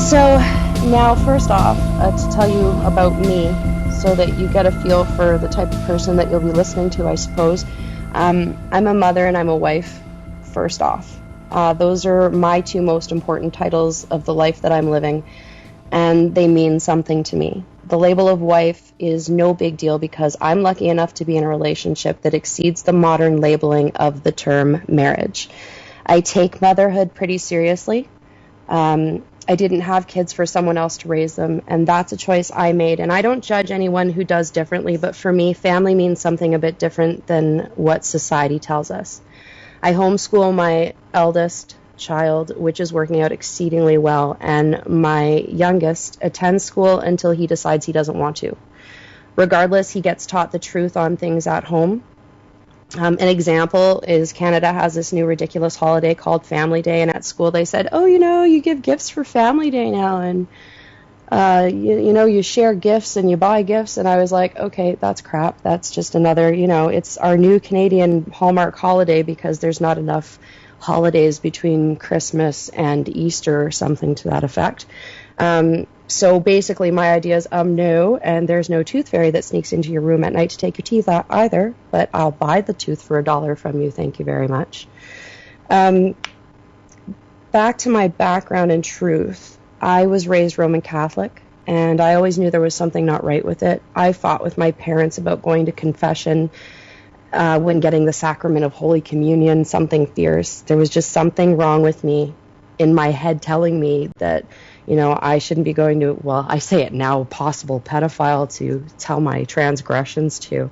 So now, first off, to tell you about me, so that you get a feel for the type of person that you'll be listening to, I suppose. I'm a mother and I'm a wife, first off. Those are my two most important titles of the life that I'm living, and they mean something to me. The label of wife is no big deal because I'm lucky enough to be in a relationship that exceeds the modern labeling of the term marriage. I take motherhood pretty seriously. I didn't have kids for someone else to raise them, and that's a choice I made. And I don't judge anyone who does differently, but for me, family means something a bit different than what society tells us. I homeschool my eldest child, which is working out exceedingly well, and my youngest attends school until he decides he doesn't want to. Regardless, he gets taught the truth on things at home. An example is Canada has this new ridiculous holiday called Family Day, and at school they said, oh, you give gifts for Family Day now, and you share gifts and you buy gifts. And I was like, okay, that's crap. That's just another, it's our new Canadian Hallmark holiday because there's not enough holidays between Christmas and Easter or something to that effect. So basically my idea is, no, and there's no tooth fairy that sneaks into your room at night to take your teeth out either, but I'll buy the tooth for $1 from you. Thank you very much. Back to my background and truth. I was raised Roman Catholic, and I always knew there was something not right with it. I fought with my parents about going to confession when getting the sacrament of Holy Communion, something fierce. There was just something wrong with me in my head telling me that, I shouldn't be going to, well, I say it now, possible pedophile to tell my transgressions to.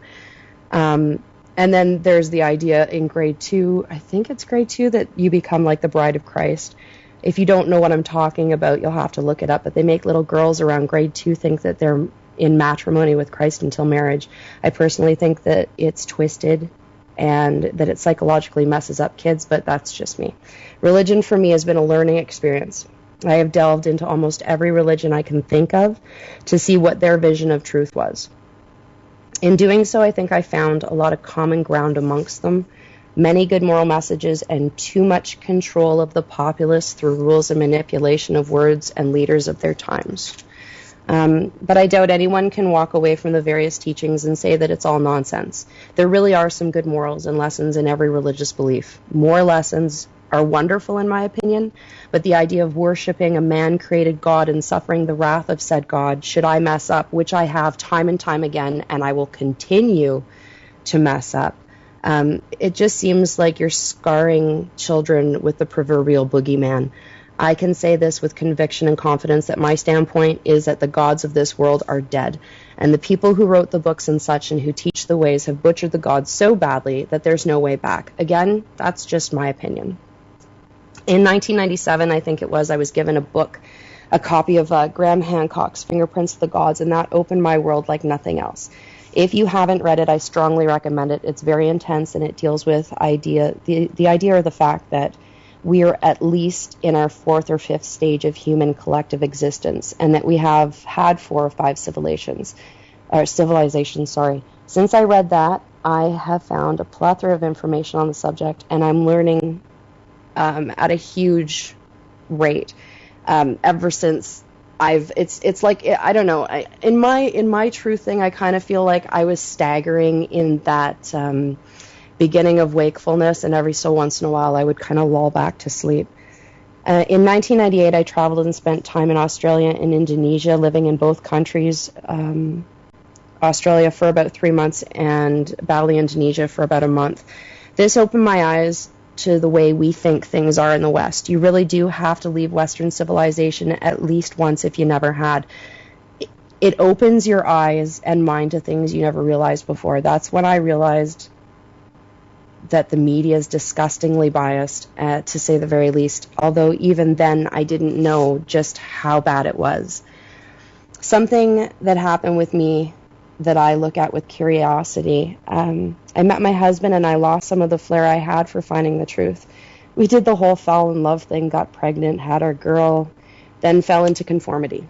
And then there's the idea in grade 2, I think it's grade 2, that you become like the bride of Christ. If you don't know what I'm talking about, you'll have to look it up. But they make little girls around grade 2 think that they're in matrimony with Christ until marriage. I personally think that it's twisted and that it psychologically messes up kids, but that's just me. Religion for me has been a learning experience. I have delved into almost every religion I can think of to see what their vision of truth was. In doing so, I think I found a lot of common ground amongst them, many good moral messages, and too much control of the populace through rules and manipulation of words and leaders of their times. But I doubt anyone can walk away from the various teachings and say that it's all nonsense. There really are some good morals and lessons in every religious belief. More lessons are wonderful in my opinion, but the idea of worshiping a man-created God and suffering the wrath of said God should I mess up, which I have time and time again, and I will continue to mess up. It just seems like you're scarring children with the proverbial boogeyman. I can say this with conviction and confidence that my standpoint is that the gods of this world are dead, and the people who wrote the books and such and who teach the ways have butchered the gods so badly that there's no way back. Again, that's just my opinion. In 1997, I think it was, I was given a copy of Graham Hancock's Fingerprints of the Gods, and that opened my world like nothing else. If you haven't read it, I strongly recommend it. It's very intense, and it deals with the idea or the fact that we are at least in our 4th or 5th stage of human collective existence, and that we have had 4 or 5 civilizations. Since I read that, I have found a plethora of information on the subject, and I'm learning at a huge rate. Ever since it's like, I don't know, in my truth thing, I kind of feel like I was staggering in that beginning of wakefulness, and every so once in a while I would kind of lull back to sleep. In 1998, I traveled and spent time in Australia and Indonesia, living in both countries. Australia for about 3 months and Bali, Indonesia for about a month. This opened my eyes to the way we think things are in the West. You really do have to leave Western civilization at least once if you never had. It opens your eyes and mind to things you never realized before. That's when I realized that the media is disgustingly biased, to say the very least, although even then I didn't know just how bad it was. Something that happened with me that I look at with curiosity. I met my husband and I lost some of the flair I had for finding the truth. We did the whole fall in love thing, got pregnant, had our girl, then fell into conformity.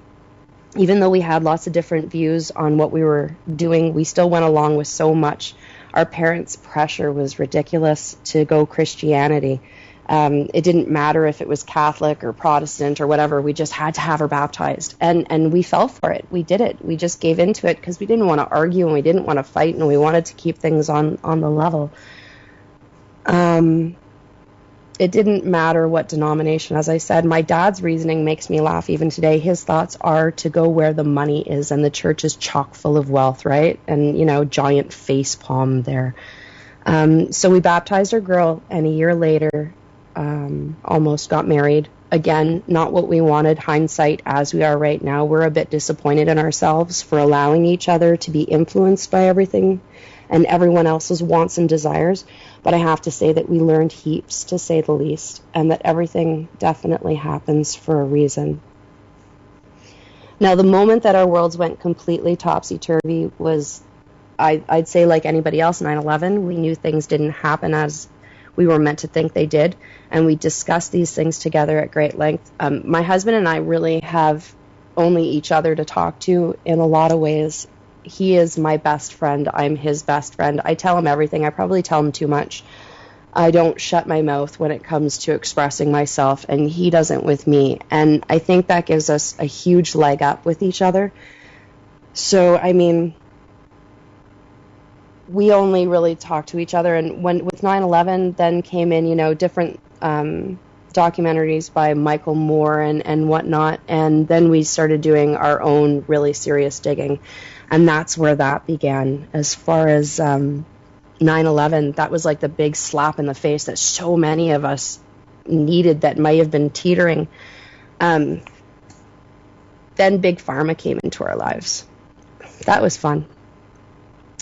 Even though we had lots of different views on what we were doing, we still went along with so much. Our parents' pressure was ridiculous to go Christianity. It didn't matter if it was Catholic or Protestant or whatever. We just had to have her baptized. And we fell for it. We did it. We just gave into it because we didn't want to argue and we didn't want to fight, and we wanted to keep things on the level. It didn't matter what denomination. As I said, my dad's reasoning makes me laugh even today. His thoughts are to go where the money is, and the church is chock full of wealth, right? And, giant face palm there. So we baptized our girl, and a year later, almost got married. Again, not what we wanted. Hindsight, as we are right now, we're a bit disappointed in ourselves for allowing each other to be influenced by everything and everyone else's wants and desires. But I have to say that we learned heaps, to say the least, and that everything definitely happens for a reason. Now, the moment that our worlds went completely topsy-turvy was, I'd say, like anybody else, 9/11. We knew things didn't happen as we were meant to think they did, and we discussed these things together at great length. My husband and I really have only each other to talk to in a lot of ways. He is my best friend. I'm his best friend. I tell him everything. I probably tell him too much. I don't shut my mouth when it comes to expressing myself, and he doesn't with me. And I think that gives us a huge leg up with each other. So, we only really talk to each other. And with 9/11 then came in, different documentaries by Michael Moore and whatnot. And then we started doing our own really serious digging. And that's where that began. As far as 9/11, that was like the big slap in the face that so many of us needed that might have been teetering. Then Big Pharma came into our lives. That was fun.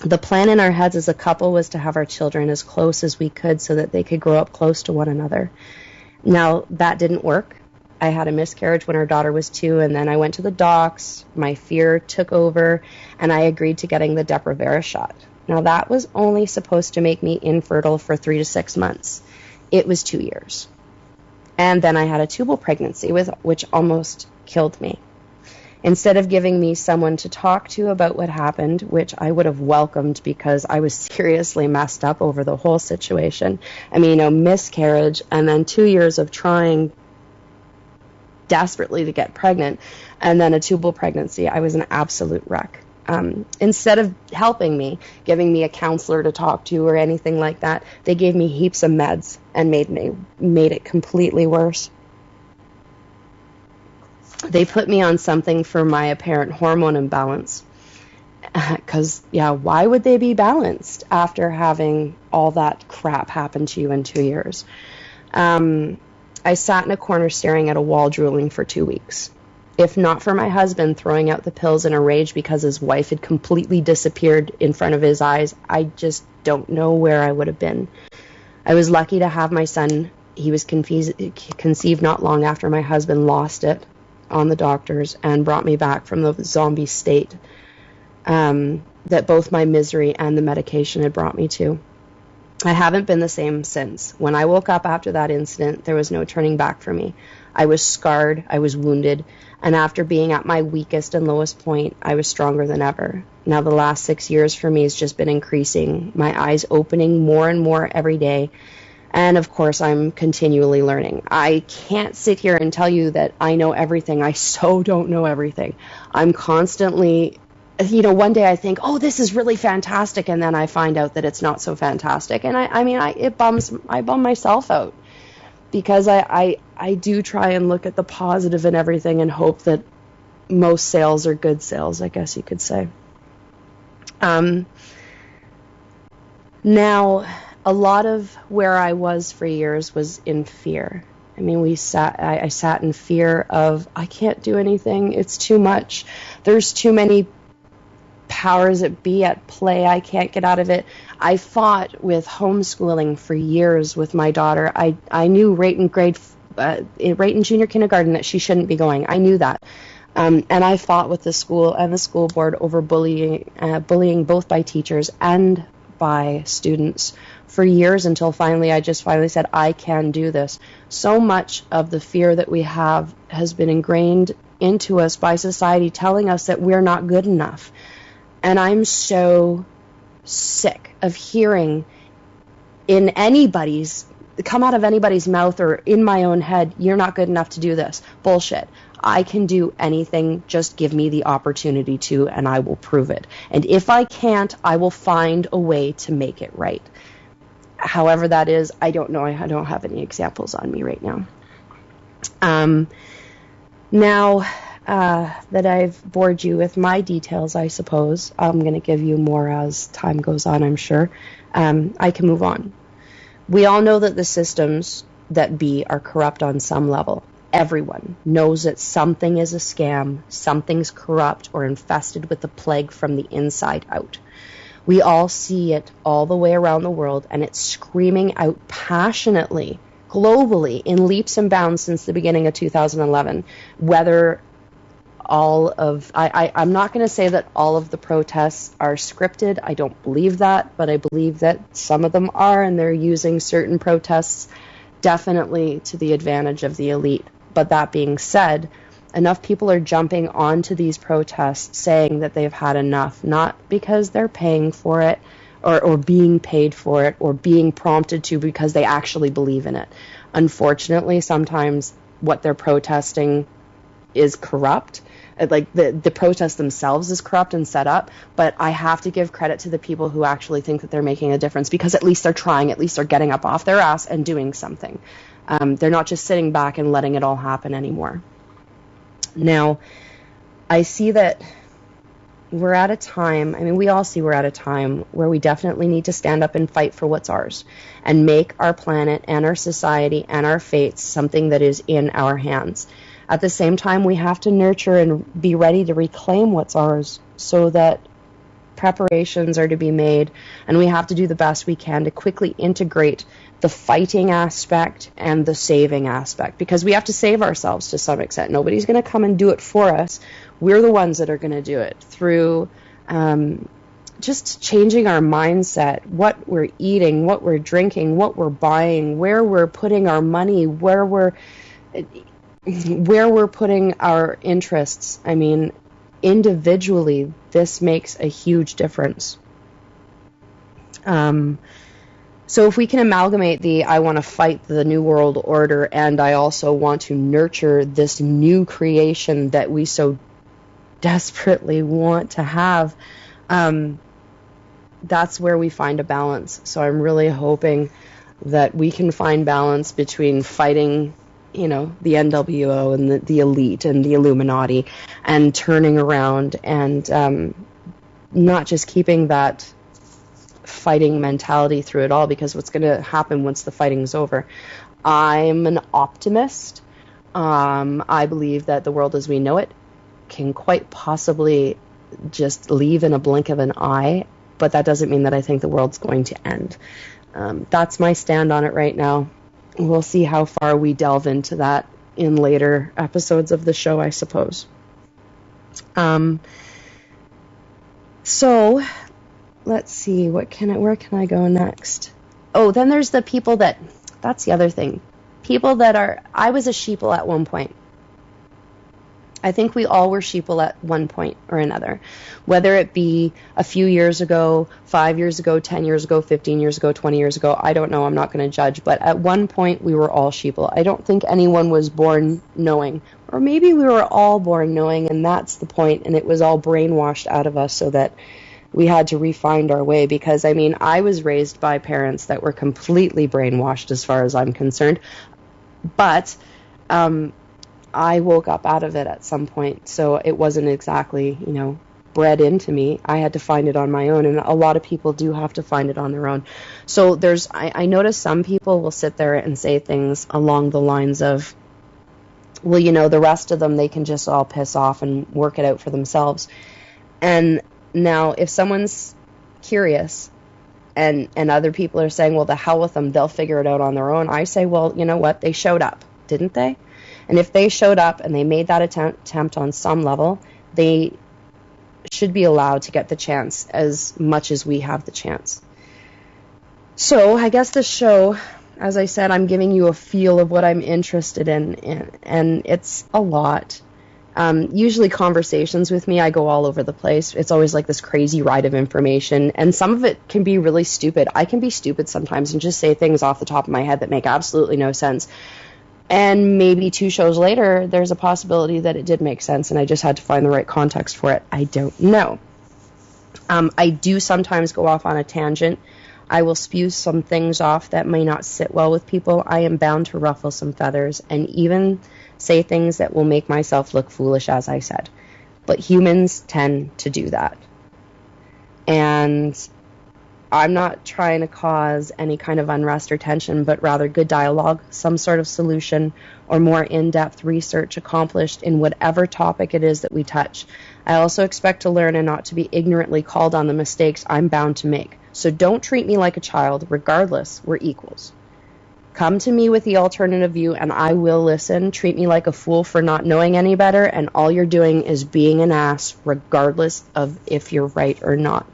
The plan in our heads as a couple was to have our children as close as we could so that they could grow up close to one another. Now, that didn't work. I had a miscarriage when our daughter was 2, and then I went to the docs. My fear took over, and I agreed to getting the Depo-Provera shot. Now, that was only supposed to make me infertile for 3 to 6 months. It was 2 years. And then I had a tubal pregnancy, which almost killed me. Instead of giving me someone to talk to about what happened, which I would have welcomed because I was seriously messed up over the whole situation. Miscarriage, and then 2 years of trying desperately to get pregnant, and then a tubal pregnancy. I was an absolute wreck. Instead of helping me, giving me a counselor to talk to or anything like that, they gave me heaps of meds and made it completely worse. They put me on something for my apparent hormone imbalance. Because, why would they be balanced after having all that crap happen to you in 2 years? I sat in a corner staring at a wall, drooling for 2 weeks. If not for my husband throwing out the pills in a rage because his wife had completely disappeared in front of his eyes, I just don't know where I would have been. I was lucky to have my son. He was conceived not long after my husband lost it on the doctors and brought me back from the zombie state that both my misery and the medication had brought me to. I haven't been the same since. When I woke up after that incident, there was no turning back for me. I was scarred, I was wounded, and after being at my weakest and lowest point, I was stronger than ever. Now the last 6 years for me has just been increasing, my eyes opening more and more every day. And of course, I'm continually learning. I can't sit here and tell you that I know everything. I so don't know everything. I'm constantly, one day I think, oh, this is really fantastic. And then I find out that it's not so fantastic. And I bum myself out because I do try and look at the positive in everything and hope that most sales are good sales, I guess you could say. Now, a lot of where I was for years was in fear. I sat in fear of, I can't do anything. It's too much. There's too many powers that be at play. I can't get out of it. I fought with homeschooling for years with my daughter. I knew right in junior kindergarten that she shouldn't be going. I knew that. And I fought with the school and the school board over bullying both by teachers and by students for years until finally I said, I can do this. So much of the fear that we have has been ingrained into us by society telling us that we're not good enough. And I'm so sick of hearing in anybody's come out of anybody's mouth or in my own head, you're not good enough to do this. Bullshit. I can do anything, just give me the opportunity to, and I will prove it. And if I can't, I will find a way to make it right. However that is, I don't know. I don't have any examples on me right now. Now that I've bored you with my details, I suppose, I'm going to give you more as time goes on, I'm sure. I can move on. We all know that the systems that be are corrupt on some level. Everyone knows that something is a scam, something's corrupt or infested with the plague from the inside out. We all see it all the way around the world, and it's screaming out passionately, globally, in leaps and bounds since the beginning of 2011. Whether I'm not going to say that all of the protests are scripted. I don't believe that, but I believe that some of them are, and they're using certain protests definitely to the advantage of the elite. But that being said, enough people are jumping onto these protests saying that they've had enough, not because they're paying for it or being paid for it or being prompted to because they actually believe in it. Unfortunately, sometimes what they're protesting is corrupt. Like the protest themselves is corrupt and set up, but I have to give credit to the people who actually think that they're making a difference, because at least they're trying, at least they're getting up off their ass and doing something. They're not just sitting back and letting it all happen anymore. Now, I see that we're at a time, we all see we're at a time where we definitely need to stand up and fight for what's ours and make our planet and our society and our fates something that is in our hands. At the same time, we have to nurture and be ready to reclaim what's ours, so that preparations are to be made, and we have to do the best we can to quickly integrate the fighting aspect and the saving aspect, because we have to save ourselves to some extent. Nobody's going to come and do it for us. We're the ones that are going to do it through just changing our mindset, what we're eating, what we're drinking, what we're buying, where we're putting our money, where we're putting our interests. Individually, this makes a huge difference. So if we can amalgamate I want to fight the New World Order, and I also want to nurture this new creation that we so desperately want to have, that's where we find a balance. So I'm really hoping that we can find balance between fighting the NWO and the elite and the Illuminati, and turning around and not just keeping that fighting mentality through it all, because what's going to happen once the fighting's over? I'm an optimist. I believe that the world as we know it can quite possibly just leave in a blink of an eye, but that doesn't mean that I think the world's going to end. That's my stand on it right now. We'll see how far we delve into that in later episodes of the show, I suppose. So let's see, where can I go next? Oh, then there's the people that's the other thing. People that I was a sheeple at one point. I think we all were sheeple at one point or another, whether it be a few years ago, 5 years ago, 10 years ago, 15 years ago, 20 years ago. I don't know. I'm not going to judge. But at one point, we were all sheeple. I don't think anyone was born knowing. Or maybe we were all born knowing, and that's the point, and it was all brainwashed out of us so that we had to re-find our way. Because, I was raised by parents that were completely brainwashed as far as I'm concerned. But I woke up out of it at some point, so it wasn't exactly, bred into me. I had to find it on my own, and a lot of people do have to find it on their own. So I notice some people will sit there and say things along the lines of, well, the rest of them, they can just all piss off and work it out for themselves. And now, if someone's curious and other people are saying, well, the hell with them, they'll figure it out on their own, I say, well, you know what? They showed up, didn't they? And if they showed up and they made that attempt on some level, they should be allowed to get the chance as much as we have the chance. So I guess this show, as I said, I'm giving you a feel of what I'm interested in, and it's a lot. Usually conversations with me, I go all over the place. It's always like this crazy ride of information, and some of it can be really stupid. I can be stupid sometimes and just say things off the top of my head that make absolutely no sense. And maybe 2 shows later, there's a possibility that it did make sense, and I just had to find the right context for it. I don't know. I do sometimes go off on a tangent. I will spew some things off that may not sit well with people. I am bound to ruffle some feathers and even say things that will make myself look foolish, as I said. But humans tend to do that. And I'm not trying to cause any kind of unrest or tension, but rather good dialogue, some sort of solution, or more in-depth research accomplished in whatever topic it is that we touch. I also expect to learn and not to be ignorantly called on the mistakes I'm bound to make. So don't treat me like a child. Regardless, we're equals. Come to me with the alternative view, and I will listen. Treat me like a fool for not knowing any better, and all you're doing is being an ass, regardless of if you're right or not.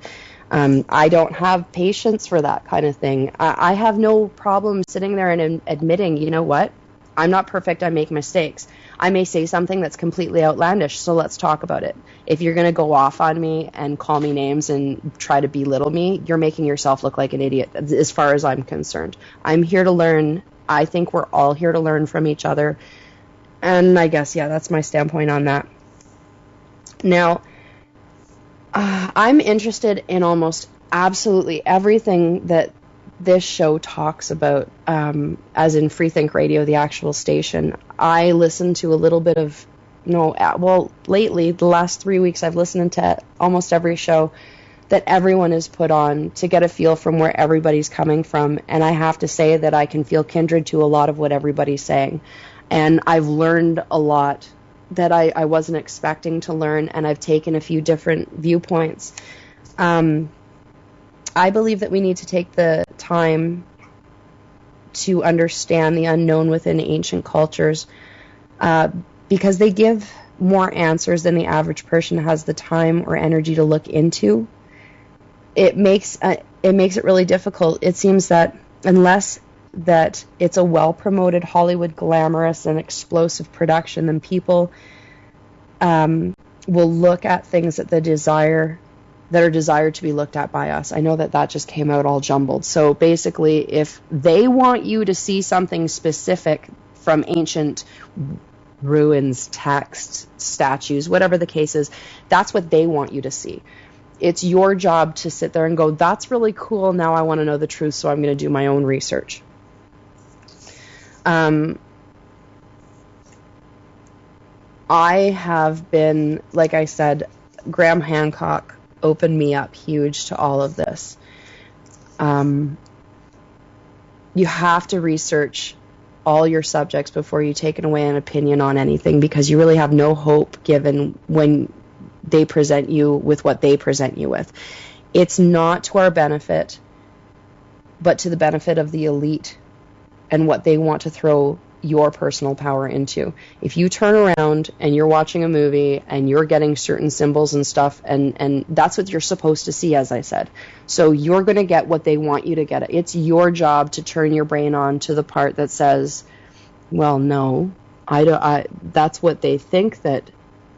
I don't have patience for that kind of thing. I have no problem sitting there and admitting, you know what? I'm not perfect. I make mistakes. I may say something that's completely outlandish, so let's talk about it. If you're going to go off on me and call me names and try to belittle me, you're making yourself look like an idiot, as far as I'm concerned. I'm here to learn. I think we're all here to learn from each other. And I guess, yeah, that's my standpoint on that. Now, I'm interested in almost absolutely everything that this show talks about, as in Freethink Radio, the actual station. I listen to a little bit of, lately, the last 3 weeks, I've listened to almost every show that everyone has put on to get a feel from where everybody's coming from. And I have to say that I can feel kindred to a lot of what everybody's saying. And I've learned a lot that I wasn't expecting to learn, and I've taken a few different viewpoints. I believe that we need to take the time to understand the unknown within ancient cultures, because they give more answers than the average person has the time or energy to look into. It makes it really difficult. It seems that unless that it's a well-promoted Hollywood glamorous and explosive production, then people will look at things that are desired to be looked at by us. I know that just came out all jumbled. So basically, if they want you to see something specific from ancient ruins, texts, statues, whatever the case is, that's what they want you to see. It's your job to sit there and go, that's really cool, now I want to know the truth, so I'm going to do my own research. I have been, like I said, Graham Hancock opened me up huge to all of this. You have to research all your subjects before you take away an opinion on anything, because you really have no hope given when they present you with what they present you with. It's not to our benefit, but to the benefit of the elite and what they want to throw your personal power into. If you turn around and you're watching a movie and you're getting certain symbols and stuff, and that's what you're supposed to see, as I said. So you're going to get what they want you to get. It's your job to turn your brain on to the part that says, well, no, that's what they think that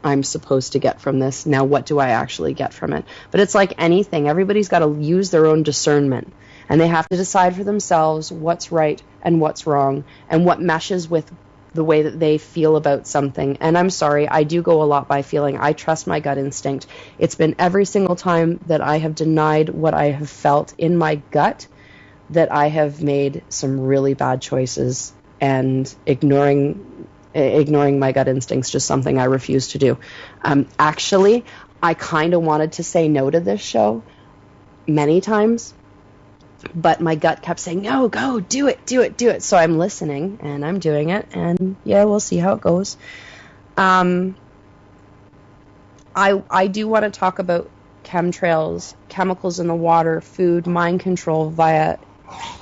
I'm supposed to get from this. Now, what do I actually get from it? But it's like anything. Everybody's got to use their own discernment. And they have to decide for themselves what's right and what's wrong and what meshes with the way that they feel about something. And I'm sorry, I do go a lot by feeling. I trust my gut instinct. It's been every single time that I have denied what I have felt in my gut that I have made some really bad choices, and ignoring my gut instincts is just something I refuse to do. Actually, I kind of wanted to say no to this show many times, but my gut kept saying, no, go, do it. So I'm listening, and I'm doing it, and yeah, we'll see how it goes. I do want to talk about chemtrails, chemicals in the water, food, mind control via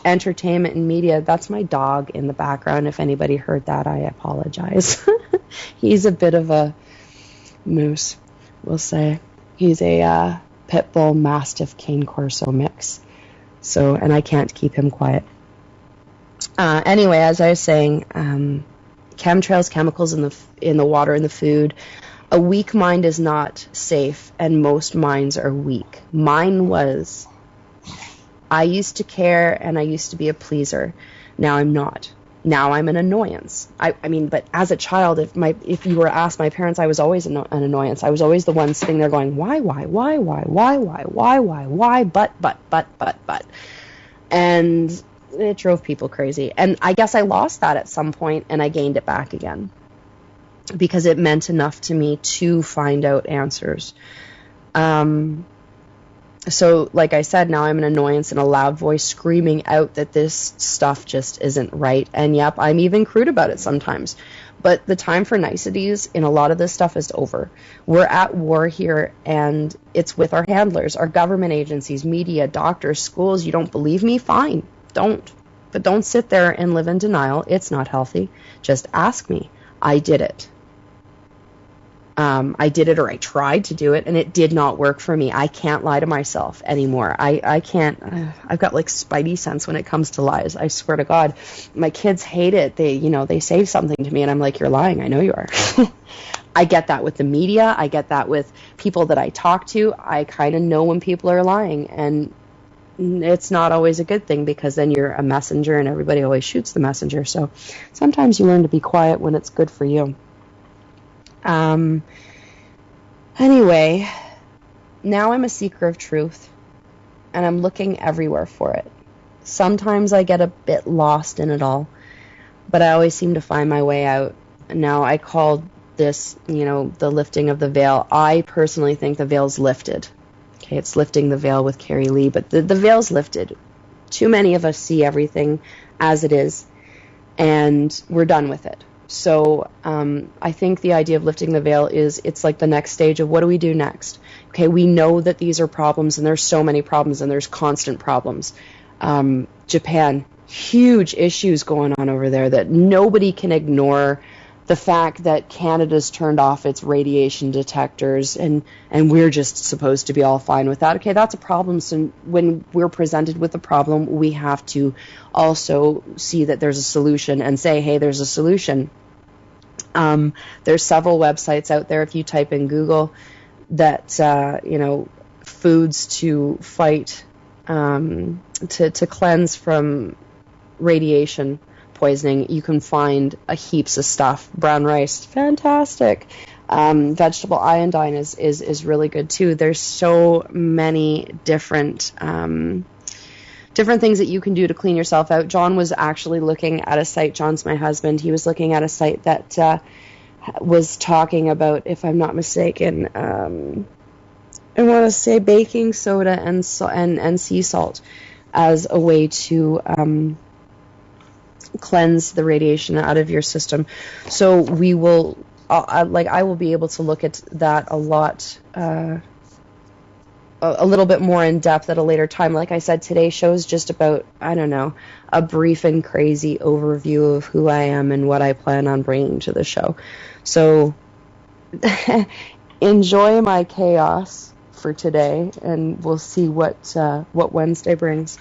entertainment and media. That's my dog in the background. If anybody heard that, I apologize. He's a bit of a moose, we'll say. He's a pit bull mastiff cane corso mix. So, and I can't keep him quiet. Anyway, as I was saying, chemtrails, chemicals in the water, in the food. A weak mind is not safe, and most minds are weak. Mine was. I used to care, and I used to be a pleaser. Now I'm not. Now I'm an annoyance. I mean, but as a child, if you were asked my parents, I was always an annoyance. I was always the one sitting there going, why, but. And it drove people crazy. And I guess I lost that at some point, and I gained it back again because it meant enough to me to find out answers. So, like I said, now I'm an annoyance and a loud voice screaming out that this stuff just isn't right. And yep, I'm even crude about it sometimes. But the time for niceties in a lot of this stuff is over. We're at war here, and it's with our handlers, our government agencies, media, doctors, schools. You don't believe me? Fine. Don't. But don't sit there and live in denial. It's not healthy. Just ask me. I did it. I did it, or I tried to do it, and it did not work for me. I can't lie to myself anymore. I can't. I've got like spidey sense when it comes to lies. I swear to God. My kids hate it. They say something to me, and I'm like, you're lying. I know you are. I get that with the media. I get that with people that I talk to. I kind of know when people are lying, and it's not always a good thing because then you're a messenger, and everybody always shoots the messenger. So sometimes you learn to be quiet when it's good for you. Anyway, now I'm a seeker of truth, and I'm looking everywhere for it. Sometimes I get a bit lost in it all, but I always seem to find my way out. Now, I called this, the lifting of the veil. I personally think the veil's lifted. Okay, it's lifting the veil with Cari-Lee, but the veil's lifted. Too many of us see everything as it is, and we're done with it. So I think the idea of lifting the veil it's like the next stage of what do we do next? Okay, we know that these are problems, and there's so many problems, and there's constant problems. Japan, huge issues going on over there that nobody can ignore. The fact that Canada's turned off its radiation detectors, and we're just supposed to be all fine with that. Okay, that's a problem. So when we're presented with a problem, we have to also see that there's a solution and say, hey, there's a solution. There's several websites out there, if you type in Google, that, foods to fight, to cleanse from radiation poisoning. You can find heaps of stuff. Brown rice, fantastic. Vegetable iodine is really good too. There's so many different things that you can do to clean yourself out. John was actually looking at a site. John's my husband. He was looking at a site that was talking about, if I'm not mistaken, I want to say baking soda and sea salt as a way to cleanse the radiation out of your system. So we will, I will be able to look at that a lot, a little bit more in depth at a later time. Like I said, today's show is just about, a brief and crazy overview of who I am and what I plan on bringing to the show. So enjoy my chaos for today, and we'll see what Wednesday brings.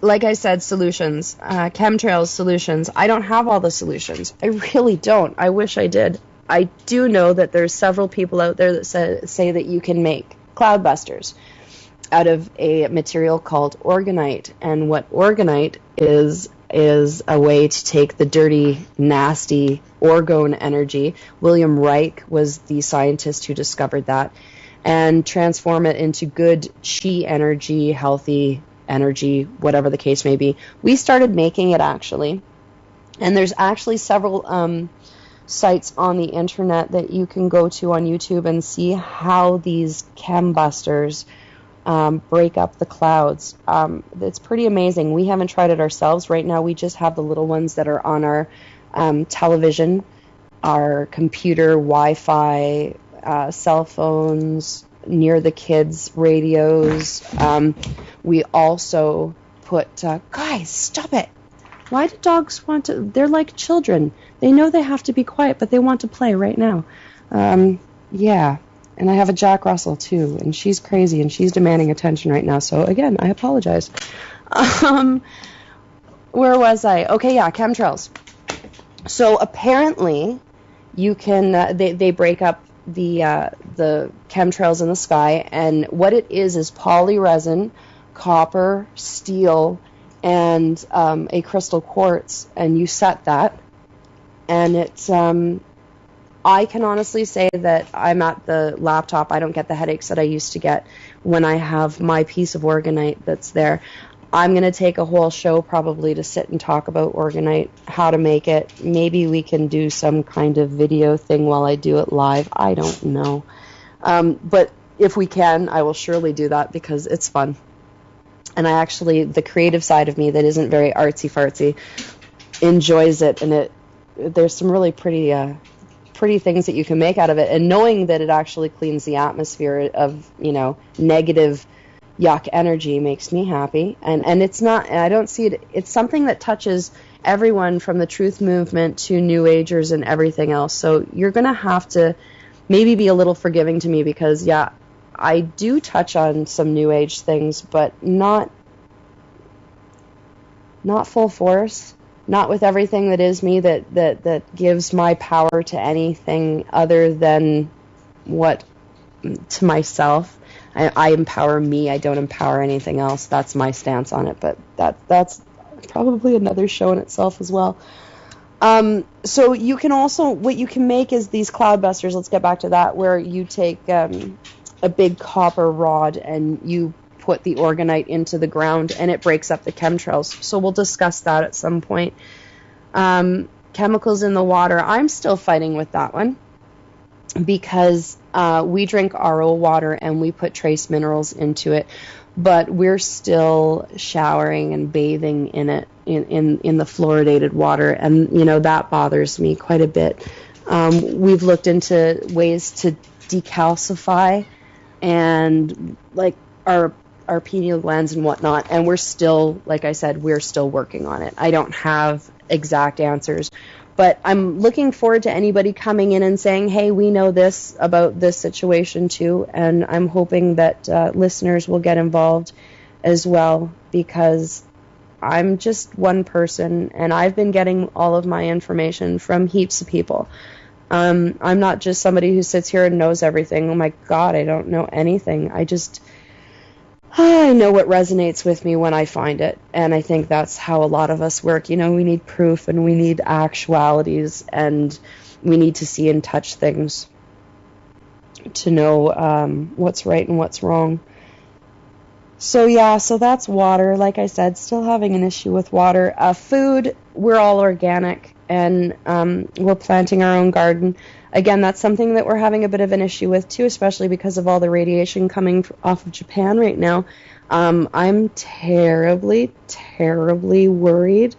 Like I said, solutions, chemtrails, solutions. I don't have all the solutions. I really don't. I wish I did. I do know that there's several people out there that say that you can make cloudbusters out of a material called organite. And what organite is a way to take the dirty, nasty orgone energy. William Reich was the scientist who discovered that, and transform it into good chi energy, healthy energy, whatever the case may be. We started making it, actually. And there's actually several sites on the internet that you can go to on YouTube and see how these chembusters break up the clouds. It's pretty amazing. We haven't tried it ourselves. Right now we just have the little ones that are on our television, our computer, Wi-Fi, cell phones, near the kids' radios. We also put... guys, stop it! Why do dogs want to... They're like children. They know they have to be quiet, but they want to play right now. Yeah. And I have a Jack Russell, too, and she's crazy, and she's demanding attention right now. So, again, I apologize. Where was I? Okay, yeah, chemtrails. So, apparently, You can they break up the chemtrails in the sky, and what it is polyresin, copper, steel, and a crystal quartz, and you set that, and it's I can honestly say that I'm at the laptop. I don't get the headaches that I used to get when I have my piece of organite that's there. I'm going to take a whole show probably to sit and talk about organite, how to make it. Maybe we can do some kind of video thing while I do it live. I don't know. But if we can, I will surely do that because it's fun. And I actually, the creative side of me that isn't very artsy-fartsy enjoys it. And there's some really pretty things that you can make out of it. And knowing that it actually cleans the atmosphere of, negative yuck energy makes me happy. And it's not, and I don't see it, it's something that touches everyone from the truth movement to New Agers and everything else. So you're going to have to maybe be a little forgiving to me because, I do touch on some New Age things, but not full force, not with everything that is me that gives my power to anything other than what to myself. I empower me. I don't empower anything else. That's my stance on it, but that's probably another show in itself as well. So you can also, what you can make is these cloudbusters. Let's get back to that, where you take a big copper rod and you put the organite into the ground and it breaks up the chemtrails. So we'll discuss that at some point. Chemicals in the water. I'm still fighting with that one because we drink RO water and we put trace minerals into it, but we're still showering and bathing in it, in the fluoridated water, and that bothers me quite a bit. We've looked into ways to decalcify and like our pineal glands and whatnot, and we're still, like I said, we're still working on it. I don't have exact answers, but I'm looking forward to anybody coming in and saying, hey, we know this about this situation too, and I'm hoping that listeners will get involved as well, because I'm just one person, and I've been getting all of my information from heaps of people. I'm not just somebody who sits here and knows everything. Oh my God, I don't know anything. I know what resonates with me when I find it, and I think that's how a lot of us work. We need proof, and we need actualities, and we need to see and touch things to know what's right and what's wrong. So so that's water. Like I said, still having an issue with water. Food, we're all organic, and we're planting our own garden. Again, that's something that we're having a bit of an issue with too, especially because of all the radiation coming off of Japan right now. I'm terribly, terribly worried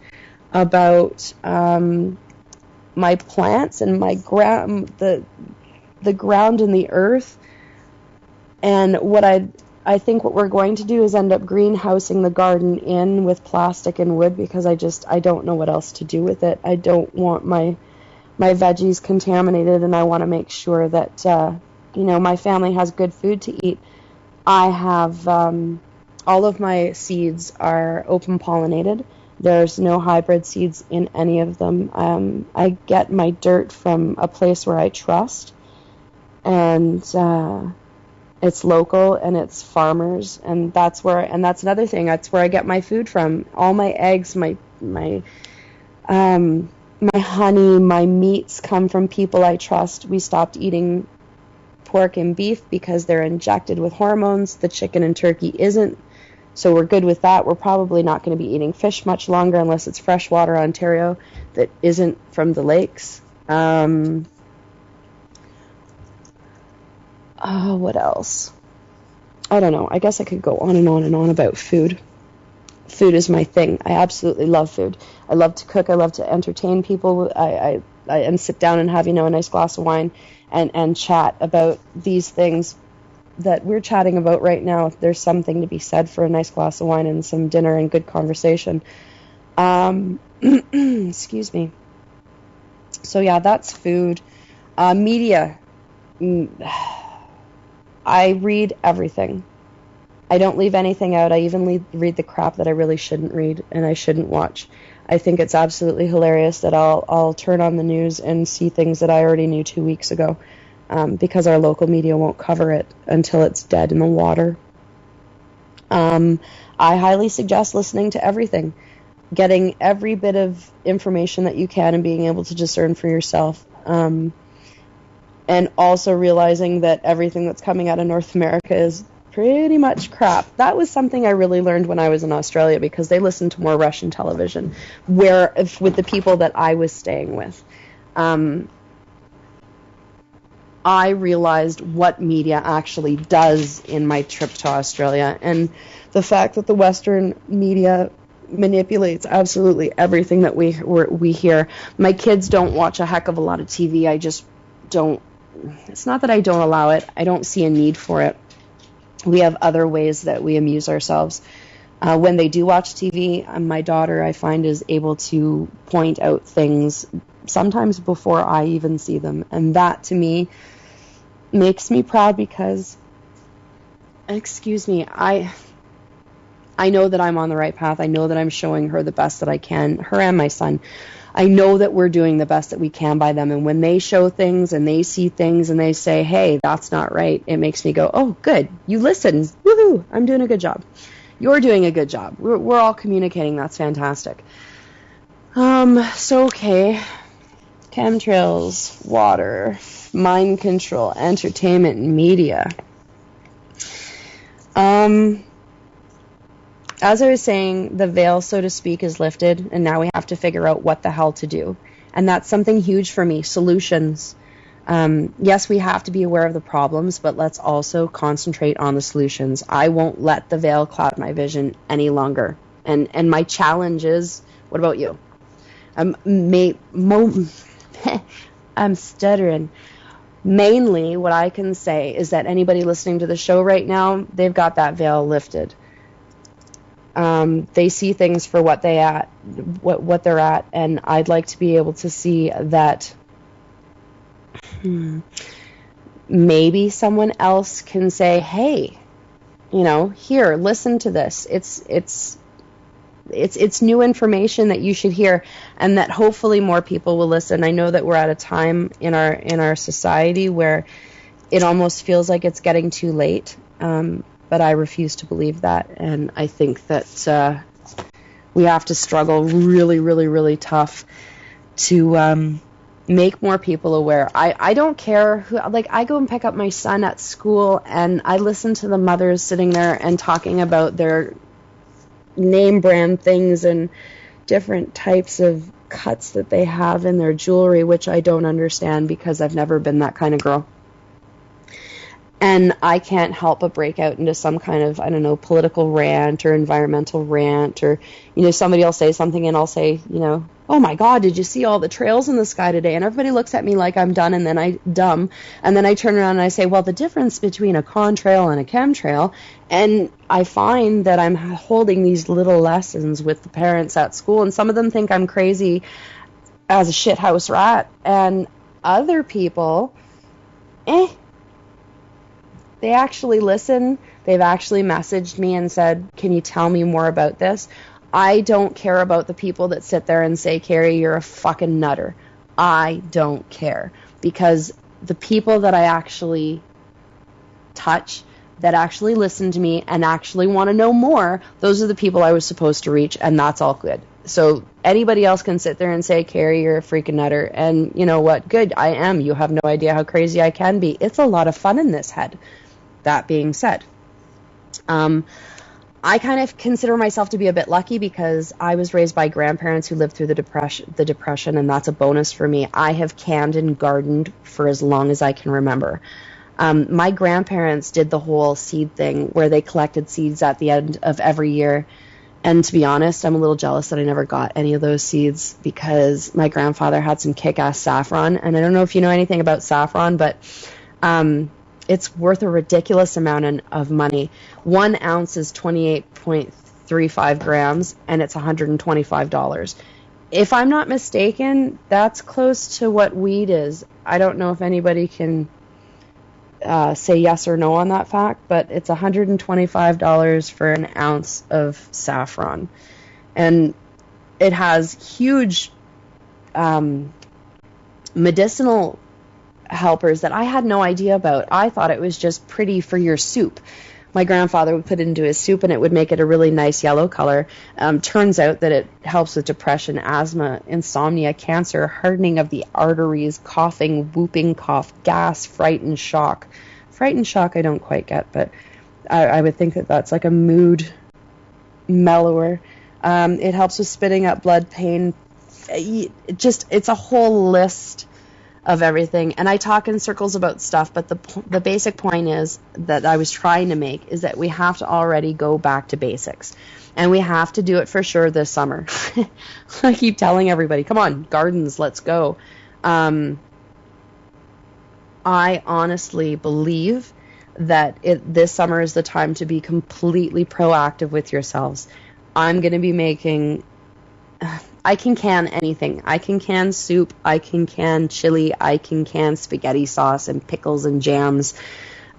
about my plants and my ground, the ground and the earth. And what I think what we're going to do is end up greenhousing the garden in with plastic and wood, because I don't know what else to do with it. I don't want my veggies contaminated, and I want to make sure that my family has good food to eat. I have all of my seeds are open pollinated. There's no hybrid seeds in any of them. I get my dirt from a place where I trust, and it's local and it's farmers, and that's another thing. That's where I get my food from. All my eggs, my honey, my meats come from people I trust. We stopped eating pork and beef because they're injected with hormones. The chicken and turkey isn't, so we're good with that. We're probably not going to be eating fish much longer unless it's freshwater Ontario that isn't from the lakes. What else? I don't know. I guess I could go on and on and on about food. Food is my thing. I absolutely love food. I love to cook. I love to entertain people. I and sit down and have, a nice glass of wine and chat about these things that we're chatting about right now. There's something to be said for a nice glass of wine and some dinner and good conversation. Excuse me. So that's food. Media. I read everything. I don't leave anything out. I even read the crap that I really shouldn't read and I shouldn't watch. I think it's absolutely hilarious that I'll turn on the news and see things that I already knew 2 weeks ago, because our local media won't cover it until it's dead in the water. I highly suggest listening to everything, getting every bit of information that you can and being able to discern for yourself. And also realizing that everything that's coming out of North America is pretty much crap. That was something I really learned when I was in Australia, because they listened to more Russian television, with the people that I was staying with. I realized what media actually does in my trip to Australia, and the fact that the Western media manipulates absolutely everything that we hear. My kids don't watch a heck of a lot of TV. I just don't. It's not that I don't allow it. I don't see a need for it. We have other ways that we amuse ourselves. When they do watch TV, my daughter, I find, is able to point out things sometimes before I even see them. And that, to me, makes me proud, because, excuse me, I know that I'm on the right path. I know that I'm showing her the best that I can, her and my son. I know that we're doing the best that we can by them. And when they show things and they see things and they say, hey, that's not right, it makes me go, oh, good, you listened. Woohoo, I'm doing a good job. You're doing a good job. We're all communicating. That's fantastic. So, okay. Chemtrails, water, mind control, entertainment, and media. As I was saying, the veil, so to speak, is lifted, and now we have to figure out what the hell to do. And that's something huge for me, solutions. Yes, we have to be aware of the problems, but let's also concentrate on the solutions. I won't let the veil cloud my vision any longer. And my challenge is, what about you? I'm stuttering. Mainly, what I can say is that anybody listening to the show right now, they've got that veil lifted. They see things for what they're at, and I'd like to be able to see that maybe someone else can say, hey, here, listen to this. It's new information that you should hear, and that hopefully more people will listen. I know that we're at a time in our society where it almost feels like it's getting too late. But I refuse to believe that, and I think that we have to struggle really, really, really tough to make more people aware. I don't care who, I go and pick up my son at school, and I listen to the mothers sitting there and talking about their name brand things and different types of cuts that they have in their jewelry, which I don't understand, because I've never been that kind of girl. And I can't help but break out into some kind of, I don't know, political rant or environmental rant, or, somebody will say something and I'll say, oh my God, did you see all the trails in the sky today? And everybody looks at me like I'm done, and then I turn around and I say, well, the difference between a contrail and a chemtrail, and I find that I'm holding these little lessons with the parents at school, and some of them think I'm crazy as a shithouse rat, and other people, they actually listen. They've actually messaged me and said, can you tell me more about this? I don't care about the people that sit there and say, Cari, you're a fucking nutter. I don't care. Because the people that I actually touch, that actually listen to me and actually want to know more, those are the people I was supposed to reach, and that's all good. So anybody else can sit there and say, Cari, you're a freaking nutter. And you know what? Good, I am. You have no idea how crazy I can be. It's a lot of fun in this head. That being said, I kind of consider myself to be a bit lucky, because I was raised by grandparents who lived through the depression, and that's a bonus for me. I have canned and gardened for as long as I can remember. My grandparents did the whole seed thing where they collected seeds at the end of every year. And to be honest, I'm a little jealous that I never got any of those seeds, because my grandfather had some kick-ass saffron. And I don't know if you know anything about saffron, but it's worth a ridiculous amount of money. 1 ounce is 28.35 grams, and it's $125. If I'm not mistaken, that's close to what weed is. I don't know if anybody can say yes or no on that fact, but it's $125 for an ounce of saffron. And it has huge medicinal helpers that I had no idea about. I thought it was just pretty for your soup. My grandfather would put it into his soup and it would make it a really nice yellow color. Turns out that it helps with depression, asthma, insomnia, cancer, hardening of the arteries, coughing, whooping cough, gas, fright, and shock. Fright and shock I don't quite get, but I would think that that's like a mood mellower. It helps with spitting up blood, pain. It's a whole list of everything. And I talk in circles about stuff, but the basic point is that I was trying to make is that we have to already go back to basics. And we have to do it for sure this summer. I keep telling everybody, come on, gardens, let's go. I honestly believe that this summer is the time to be completely proactive with yourselves. I'm going to be making... I can can anything. I can can soup. I can can chili. I can can spaghetti sauce and pickles and jams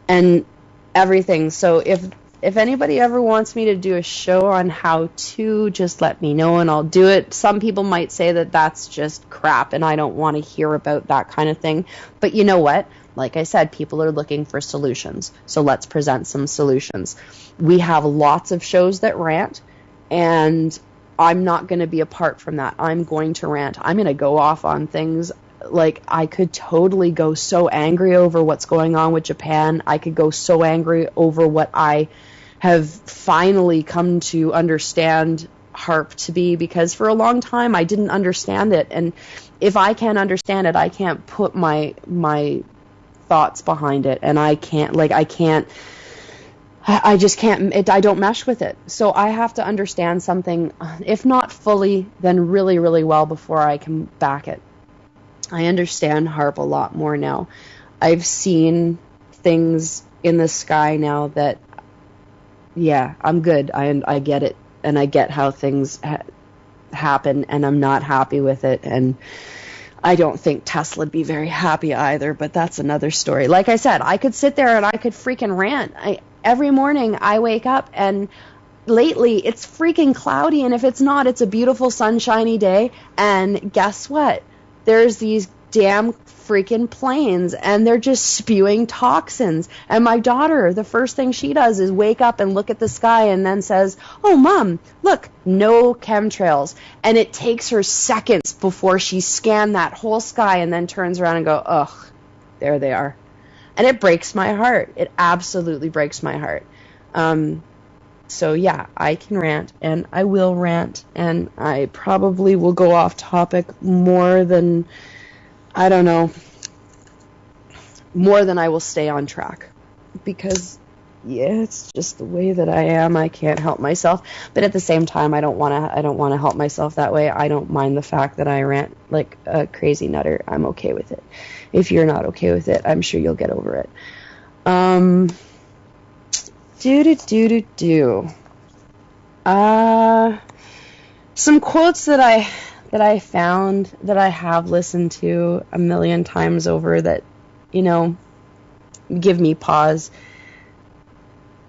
and everything. So if anybody ever wants me to do a show on how to, just let me know and I'll do it. Some people might say that that's just crap and I don't want to hear about that kind of thing. But you know what? Like I said, people are looking for solutions. So let's present some solutions. We have lots of shows that rant, and I'm not going to be apart from that. I'm going to rant. I'm going to go off on things. Like, I could totally go so angry over what's going on with Japan. I could go so angry over what I have finally come to understand HARP to be, because for a long time I didn't understand it. And if I can't understand it, I can't put my thoughts behind it. And I just can't, I don't mesh with it. So I have to understand something, if not fully, then really, really well before I can back it. I understand HARP a lot more now. I've seen things in the sky now that, yeah, I'm good. I get it. And I get how things happen, and I'm not happy with it. And I don't think Tesla'd be very happy either, but that's another story. Like I said, I could sit there and I could freaking rant. Every morning I wake up and lately it's freaking cloudy, and if it's not, it's a beautiful sunshiny day, and guess what? There's these damn freaking planes and they're just spewing toxins. And my daughter, the first thing she does is wake up and look at the sky and then says, "Oh, Mom, look, no chemtrails." And it takes her seconds before she scanned that whole sky and then turns around and go, "Ugh, there they are." And it breaks my heart. It absolutely breaks my heart. So yeah, I can rant, and I will rant, and I probably will go off topic more than, I don't know, more than I will stay on track. Because, yeah, it's just the way that I am. I can't help myself. But at the same time, I don't want to help myself that way. I don't mind the fact that I rant like a crazy nutter. I'm okay with it. If you're not okay with it, I'm sure you'll get over it. Some quotes that I found that I have listened to a million times over that, you know, give me pause.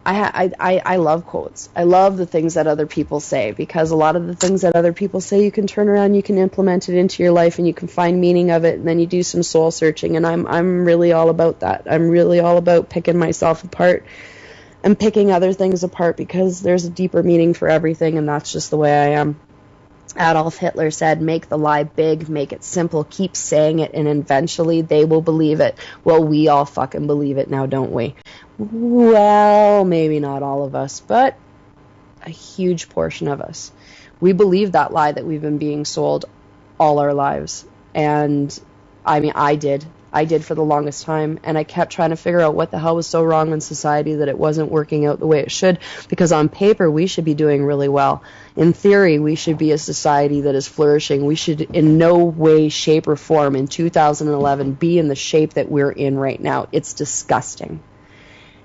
I love quotes. I love the things that other people say, because a lot of the things that other people say, you can turn around, you can implement it into your life, and you can find meaning of it, and then you do some soul searching, and I'm really all about that. I'm really all about picking myself apart and picking other things apart, because there's a deeper meaning for everything, and that's just the way I am. Adolf Hitler said, "Make the lie big, make it simple, keep saying it, and eventually they will believe it." Well, we all fucking believe it now, don't we? Well, maybe not all of us, but a huge portion of us. We believe that lie that we've been being sold all our lives. And I mean, I did for the longest time, and I kept trying to figure out what the hell was so wrong in society that it wasn't working out the way it should, because on paper we should be doing really well. In theory, we should be a society that is flourishing. We should in no way, shape, or form in 2011 be in the shape that we're in right now. It's disgusting.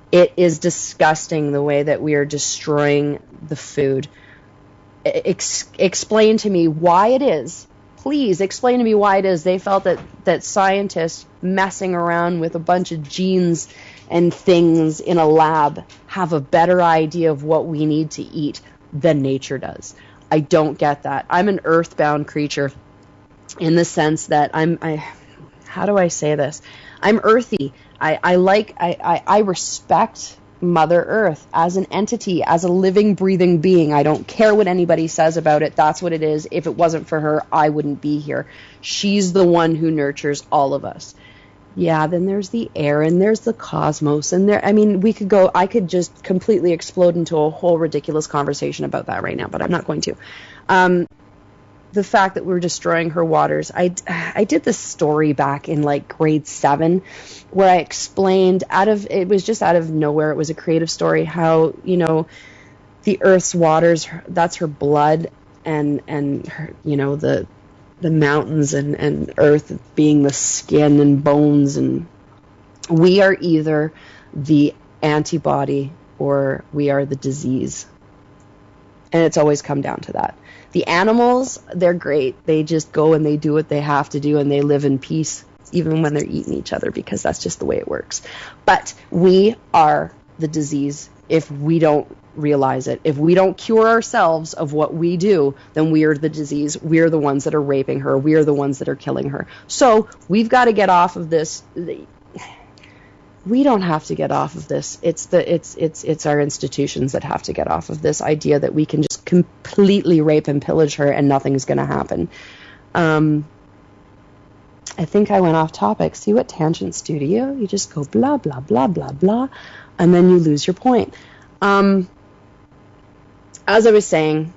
It is disgusting the way that we are destroying the food. Explain to me why it is. Please explain to me why it is they felt that scientists messing around with a bunch of genes and things in a lab have a better idea of what we need to eat than nature does. I don't get that. I'm an earthbound creature in the sense that how do I say this? I'm earthy. I respect Mother Earth as an entity, as a living, breathing being. I don't care what anybody says about it. That's what it is. If it wasn't for her, I wouldn't be here. She's the one who nurtures all of us. Yeah, then there's the air, and there's the cosmos, and I could just completely explode into a whole ridiculous conversation about that right now, but I'm not going to. The fact that we're destroying her waters. I did this story back in like grade 7 where I explained it was just out of nowhere. It was a creative story how, the Earth's waters, that's her blood, and her, the mountains and Earth being the skin and bones, and we are either the antibody or we are the disease. And it's always come down to that. The animals, they're great. They just go and they do what they have to do, and they live in peace even when they're eating each other, because that's just the way it works. But we are the disease if we don't realize it. If we don't cure ourselves of what we do, then we are the disease. We're the ones that are raping her. We are the ones that are killing her. So we've got to get off of this. We don't have to get off of this. It's our institutions that have to get off of this idea that we can just completely rape and pillage her and nothing's going to happen. I think I went off topic. See what tangents do to you? You just go blah, blah, blah, blah, blah, and then you lose your point. As I was saying,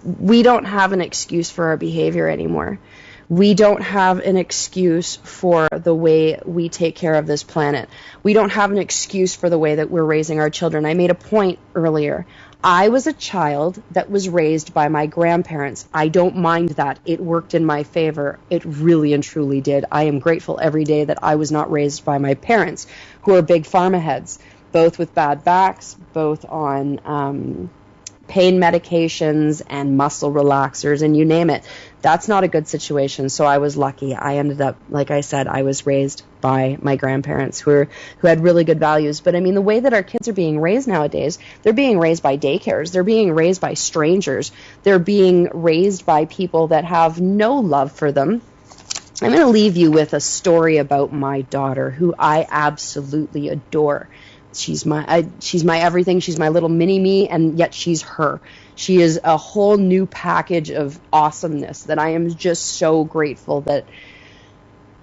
we don't have an excuse for our behavior anymore. We don't have an excuse for the way we take care of this planet. We don't have an excuse for the way that we're raising our children. I made a point earlier. I was a child that was raised by my grandparents. I don't mind that. It worked in my favor. It really and truly did. I am grateful every day that I was not raised by my parents, who are big pharma heads, both with bad backs, both on pain medications and muscle relaxers, and you name it. That's not a good situation. So I was lucky. I ended up, like I said, I was raised by my grandparents who had really good values. But I mean, the way that our kids are being raised nowadays, they're being raised by daycares. They're being raised by strangers. They're being raised by people that have no love for them. I'm going to leave you with a story about my daughter, who I absolutely adore. She's my everything. She's my little mini-me, and yet she's her. She is a whole new package of awesomeness that I am just so grateful that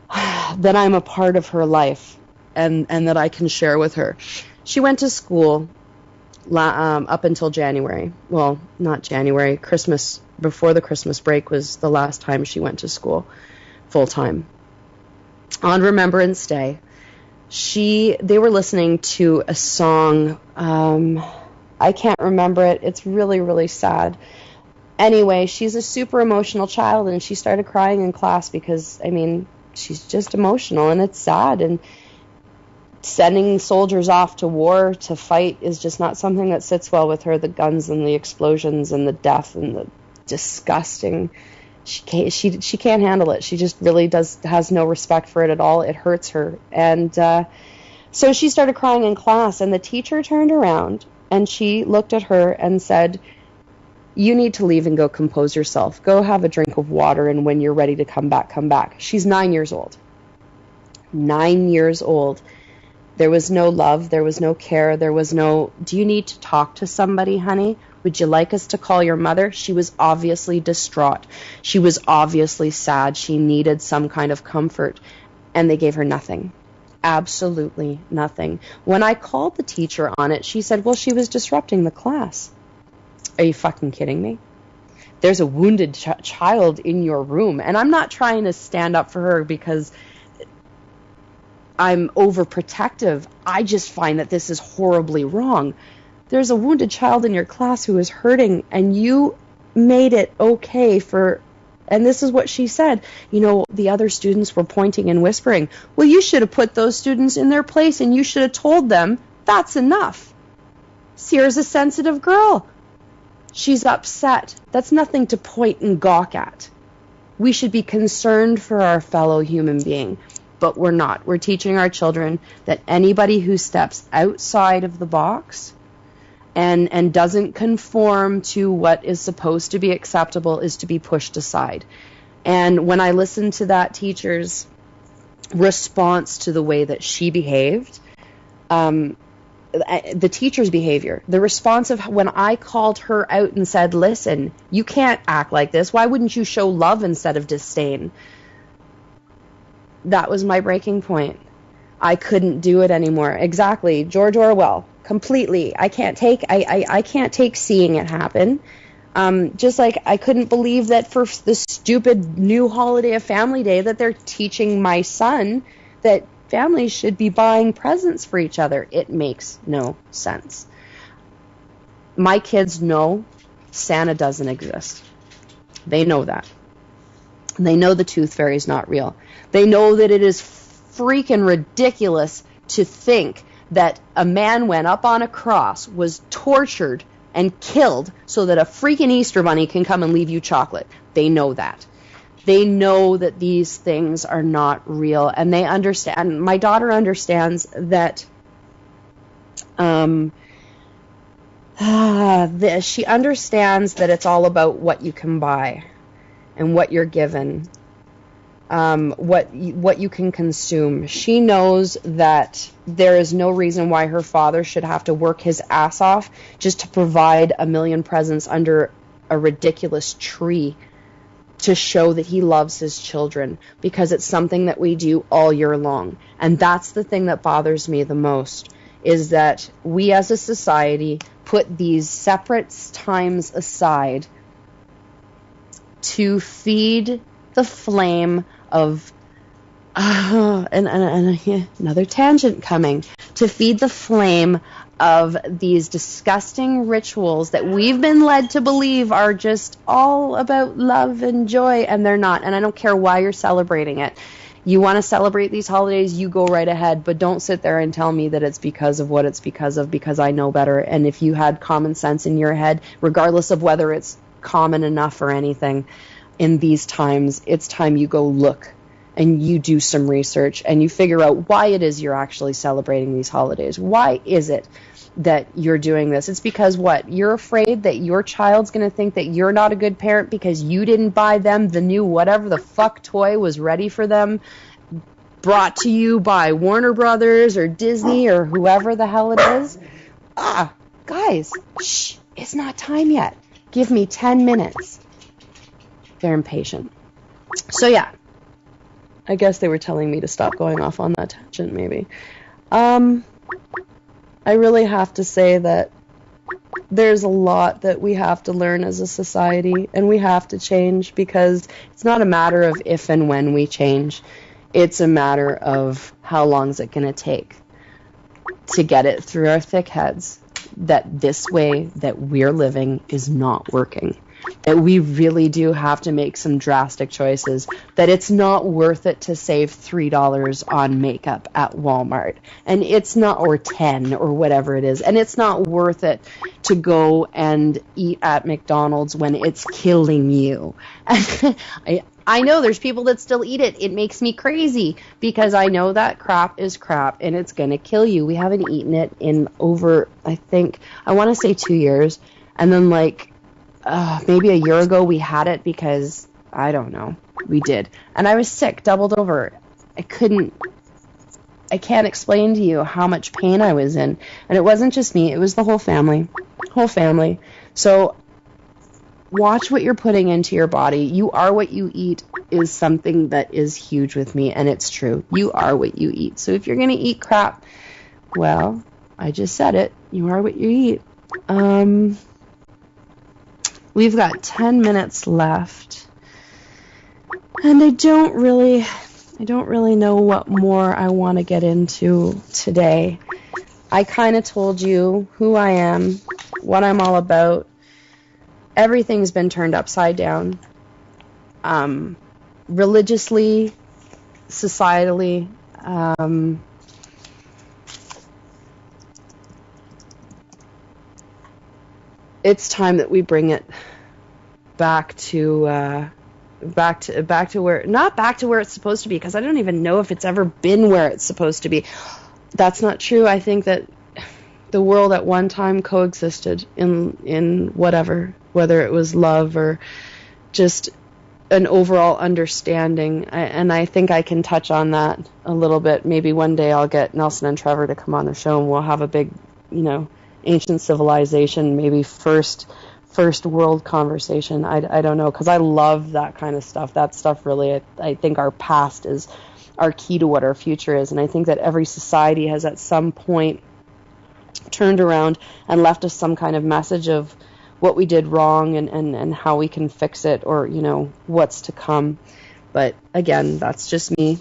I'm a part of her life and that I can share with her. She went to school up until January. Well, not January. Christmas, before the Christmas break was the last time she went to school full-time. On Remembrance Day, they were listening to a song. I can't remember it. It's really, really sad. Anyway, she's a super emotional child, and she started crying in class because, I mean, she's just emotional, and it's sad. And sending soldiers off to war to fight is just not something that sits well with her. The guns and the explosions and the death and the disgusting. She can't handle it. She just really has no respect for it at all. It hurts her. And so she started crying in class, and the teacher turned around and she looked at her and said, "You need to leave and go compose yourself. Go have a drink of water, and when you're ready to come back, come back." She's 9 years old. 9 years old. There was no love. There was no care. There was no, "Do you need to talk to somebody, honey? Would you like us to call your mother?" She was obviously distraught. She was obviously sad. She needed some kind of comfort, and they gave her nothing. Absolutely nothing. When I called the teacher on it, she said, "Well, she was disrupting the class." Are you fucking kidding me? There's a wounded child in your room, and I'm not trying to stand up for her because I'm overprotective. I just find that this is horribly wrong. There's a wounded child in your class who is hurting, and you made it okay for, and this is what she said, the other students were pointing and whispering. Well, you should have put those students in their place, and you should have told them, that's enough. Sierra's a sensitive girl. She's upset. That's nothing to point and gawk at. We should be concerned for our fellow human being, but we're not. We're teaching our children that anybody who steps outside of the box, and doesn't conform to what is supposed to be acceptable is to be pushed aside. And when I listened to that teacher's response to the way that she behaved, the teacher's behavior, the response of when I called her out and said, listen, you can't act like this. Why wouldn't you show love instead of disdain? That was my breaking point. I couldn't do it anymore. Exactly. George Orwell. Completely. I can't take seeing it happen. Just like I couldn't believe that for the stupid new holiday of Family Day that they're teaching my son that families should be buying presents for each other. It makes no sense. My kids know Santa doesn't exist. They know that. They know the tooth fairy is not real. They know that it is freaking ridiculous to think that a man went up on a cross, was tortured and killed so that a freaking Easter bunny can come and leave you chocolate. They know that. They know that these things are not real, and they understand. My daughter understands that she understands that it's all about what you can buy and what you're given, what you can consume. She knows that there is no reason why her father should have to work his ass off just to provide a million presents under a ridiculous tree to show that he loves his children, because it's something that we do all year long. And that's the thing that bothers me the most, is that we as a society put these separate times aside to feed the flame of another tangent coming, to feed the flame of these disgusting rituals that we've been led to believe are just all about love and joy, and they're not. And I don't care why you're celebrating it. You want to celebrate these holidays, you go right ahead, but don't sit there and tell me that it's because of what it's because of, because I know better. And if you had common sense in your head, regardless of whether it's common enough or anything, in these times, it's time you go look and you do some research and you figure out why it is you're actually celebrating these holidays. Why is it that you're doing this? It's because what? You're afraid that your child's going to think that you're not a good parent because you didn't buy them the new whatever the fuck toy was ready for them, brought to you by Warner Brothers or Disney or whoever the hell it is. Guys, shh, it's not time yet. Give me 10 minutes. They're impatient. So yeah, I guess they were telling me to stop going off on that tangent, maybe. I really have to say that there's a lot that we have to learn as a society, and we have to change, because it's not a matter of if and when we change. It's a matter of how long is it going to take to get it through our thick heads that this way that we're living is not working. That we really do have to make some drastic choices, that it's not worth it to save $3 on makeup at Walmart, and it's not, or 10 or whatever it is, and it's not worth it to go and eat at McDonald's when it's killing you. I know there's people that still eat it. It makes me crazy, because I know that crap is crap and it's going to kill you. We haven't eaten it in over, I want to say 2 years, and then maybe a year ago we had it because, I don't know, we did. And I was sick, doubled over. I can't explain to you how much pain I was in. And it wasn't just me, it was the whole family. So watch what you're putting into your body. You are what you eat is something that is huge with me, and it's true. You are what you eat. So if you're going to eat crap, well, I just said it. You are what you eat. We've got 10 minutes left, and I don't really know what more I want to get into today. I kind of told you who I am, what I'm all about. Everything's been turned upside down, religiously, societally. It's time that we bring it back to where, not back to where it's supposed to be, because I don't even know if it's ever been where it's supposed to be. That's not true. I think that the world at one time coexisted in whatever, whether it was love or just an overall understanding. And I think I can touch on that a little bit. Maybe one day I'll get Nelson and Trevor to come on the show and we'll have a big, ancient civilization, maybe first world conversation. I don't know, because I love that kind of stuff. That stuff really, I think our past is our key to what our future is. And I think that every society has at some point turned around and left us some kind of message of what we did wrong and how we can fix it, or, what's to come. But again, that's just me.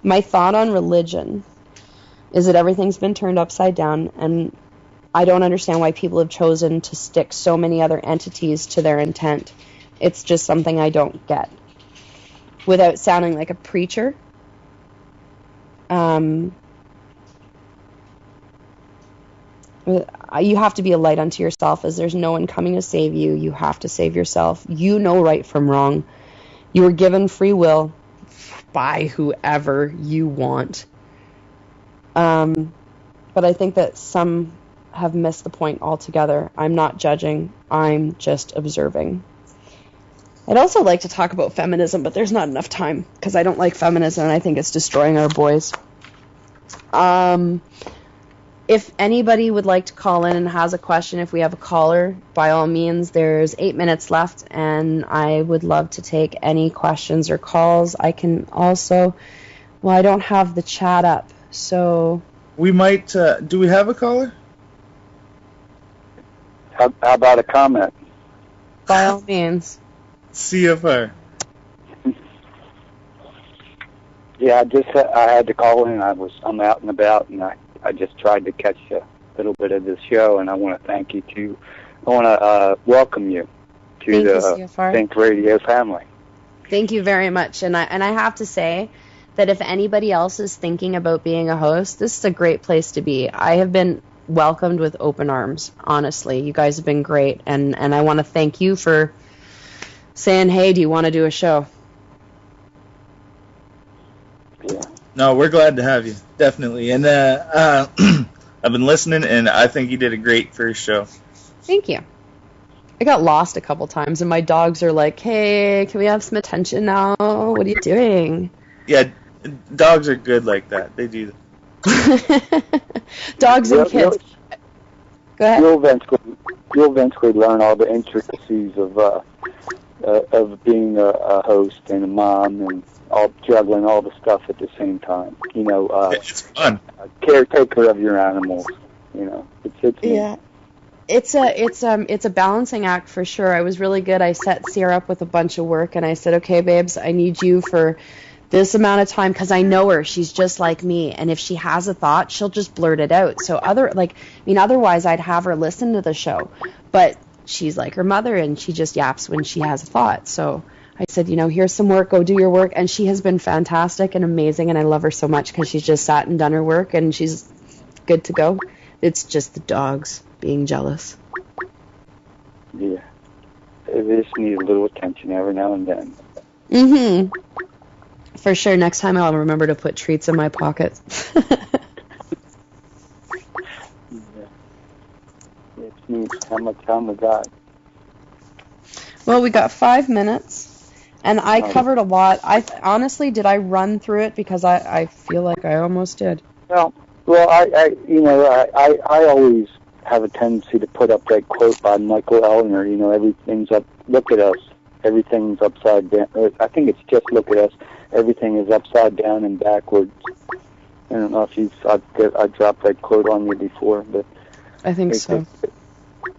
My thought on religion is that everything's been turned upside down, and I don't understand why people have chosen to stick so many other entities to their intent. It's just something I don't get. Without sounding like a preacher, you have to be a light unto yourself, as there's no one coming to save you. You have to save yourself. You know right from wrong. You were given free will by whoever you want. But I think that some have missed the point altogether. I'm not judging. I'm just observing. I'd also like to talk about feminism, but there's not enough time because I don't like feminism and I think it's destroying our boys. If anybody would like to call in and has a question, if we have a caller, by all means, there's 8 minutes left, and I would love to take any questions or calls. I can also, I don't have the chat up, so... We might, do we have a caller? How about a comment? By all means. CFR. Yeah, I had to call in. I'm out and about, and I just tried to catch a little bit of this show, and I want to thank you too. I want to welcome you to the Think Radio family. Thank you very much, and I have to say that if anybody else is thinking about being a host, this is a great place to be. I have been welcomed with open arms. Honestly, you guys have been great, and I want to thank you for saying, "Hey, do you want to do a show?" Yeah. No, we're glad to have you, definitely. And I've been listening, and I think you did a great first show. Thank you. I got lost a couple times, and my dogs are like, "Hey, can we have some attention now? What are you doing?" Yeah, dogs are good like that. They do. Dogs and kids. Go ahead. You'll eventually learn all the intricacies of being a host and a mom and all juggling all the stuff at the same time. It's fun. Caretaker of your animals. It's yeah. It's a balancing act for sure. I was really good. I set Sierra up with a bunch of work, and I said, "Okay, babes, I need you for this amount of time," because I know her. She's just like me, and if she has a thought, she'll just blurt it out. So otherwise I'd have her listen to the show, but she's like her mother, and she just yaps when she has a thought. So I said, here's some work, go do your work, and she has been fantastic and amazing, and I love her so much because she's just sat and done her work, and she's good to go. It's just the dogs being jealous. Yeah. They just need a little attention every now and then. Mm-hmm. For sure. Next time I'll remember to put treats in my pocket. It's neat. How much time we got? Well, we got 5 minutes, and I covered a lot. Honestly, did I run through it? Because I feel like I almost did. Well, I always have a tendency to put up that quote by Michael Ellner, everything's up, look at us, everything's upside down. I think it's just look at us, everything is upside down and backwards. I don't know if I dropped that quote on you before, but I think so.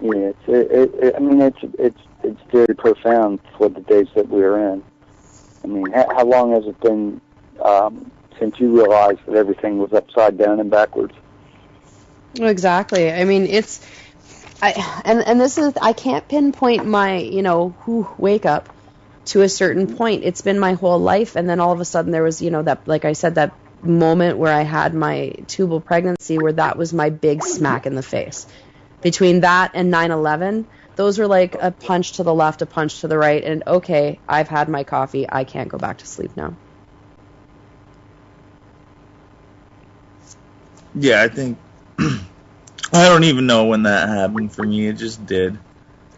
It's very profound for the days that we're in. I mean, how long has it been since you realized that everything was upside down and backwards? Exactly. I mean, and this is, I can't pinpoint my, wake up to a certain point. It's been my whole life, and then all of a sudden there was, that, like I said, that moment where I had my tubal pregnancy, where that was my big smack in the face. Between that and 9/11, those were like a punch to the left, a punch to the right, and okay, I've had my coffee. I can't go back to sleep now. Yeah, I think I don't even know when that happened for me. It just did.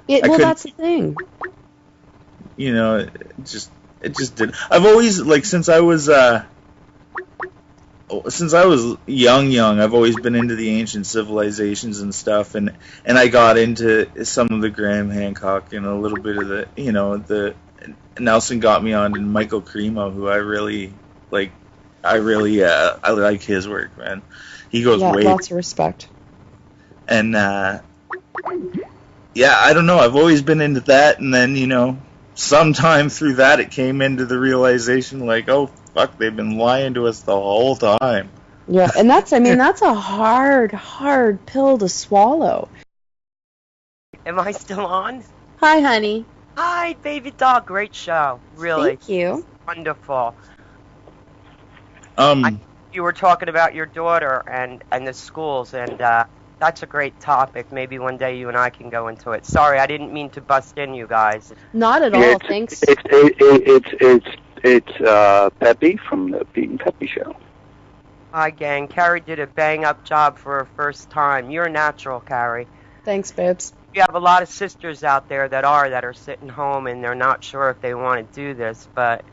Well, that's the thing. You know, it just did. I've always, like, since I was young, I've always been into the ancient civilizations and stuff, and I got into some of the Graham Hancock and a little bit of the Nelson got me on, and Michael Cremo, who I really like. I like his work, man. He goes way. Lots of respect. And I don't know. I've always been into that, and then sometime through that, it came into the realization, like, oh fuck, they've been lying to us the whole time. Yeah, and that's a hard pill to swallow. Am I still on? Hi, honey. Hi, baby doll. Great show. Really. Thank you. Wonderful. You were talking about your daughter and the schools, and that's a great topic. Maybe one day you and I can go into it. Sorry, I didn't mean to bust in, you guys. Not at all, thanks. It's Peppy from the Pete and Peppy Show. Hi, gang. Carrie did a bang-up job for her first time. You're a natural, Carrie. Thanks, babes. You have a lot of sisters out there that are sitting home and they're not sure if they want to do this, but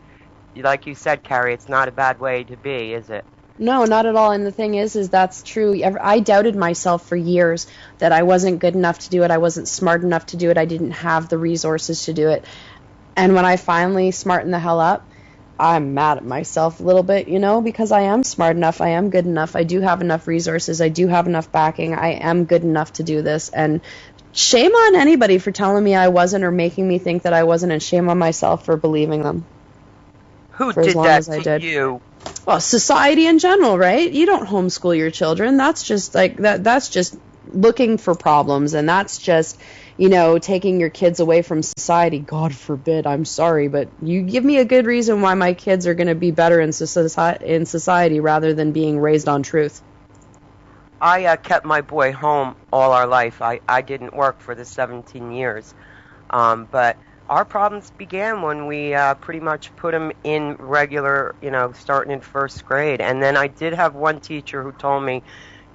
like you said, Carrie, it's not a bad way to be, is it? No, not at all. And the thing is that's true. I doubted myself for years that I wasn't good enough to do it. I wasn't smart enough to do it. I didn't have the resources to do it. And when I finally smartened the hell up, I'm mad at myself a little bit, because I am smart enough. I am good enough. I do have enough resources. I do have enough backing. I am good enough to do this. And shame on anybody for telling me I wasn't or making me think that I wasn't, and shame on myself for believing them. Who did that to you? Well, society in general, right? You don't homeschool your children. That's just like that. That's just looking for problems, and that's just, taking your kids away from society. God forbid. I'm sorry, but you give me a good reason why my kids are going to be better in society rather than being raised on truth. I kept my boy home all our life. I didn't work for the 17 years, but our problems began when we pretty much put him in regular, starting in first grade. And then I did have one teacher who told me,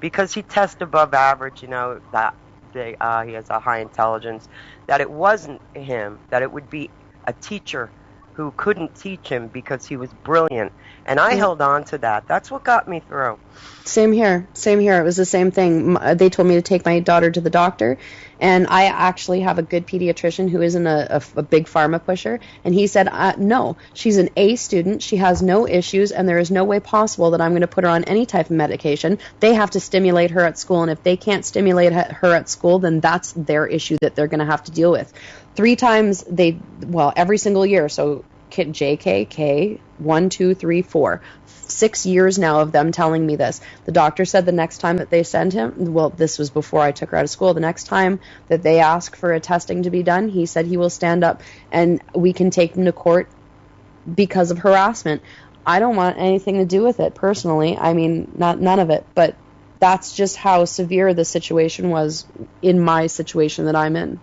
because he tests above average, that he has a high intelligence, that it wasn't him, that it would be a teacher who couldn't teach him because he was brilliant. And I held on to that. That's what got me through. Same here. It was the same thing. They told me to take my daughter to the doctor, and I actually have a good pediatrician who isn't a big pharma pusher, and he said, no, she's an A student, she has no issues, and there is no way possible that I'm going to put her on any type of medication. They have to stimulate her at school, and if they can't stimulate her at school, then that's their issue that they're going to have to deal with. 3 times every single year, so JKK, 1, 2, 3, 4. 6 years now of them telling me this. The doctor said the next time that they send him, this was before I took her out of school, the next time that they ask for a testing to be done, he said he will stand up and we can take him to court because of harassment. I don't want anything to do with it personally. I mean, none of it, but that's just how severe the situation was in my situation that I'm in.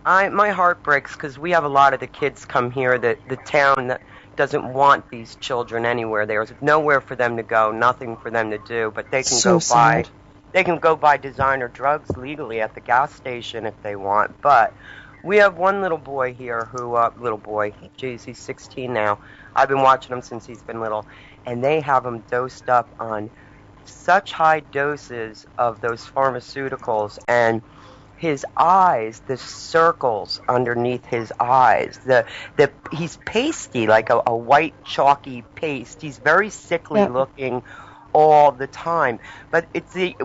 My heart breaks because we have a lot of the kids come here, the town that doesn't want these children anywhere. There's nowhere for them to go, nothing for them to do, but they can go buy designer drugs legally at the gas station if they want. But we have one little boy here who, he's 16 now. I've been watching him since he's been little, and they have him dosed up on such high doses of those pharmaceuticals, and his eyes, the circles underneath his eyes, he's pasty, like a white chalky paste. He's very sickly looking all the time. But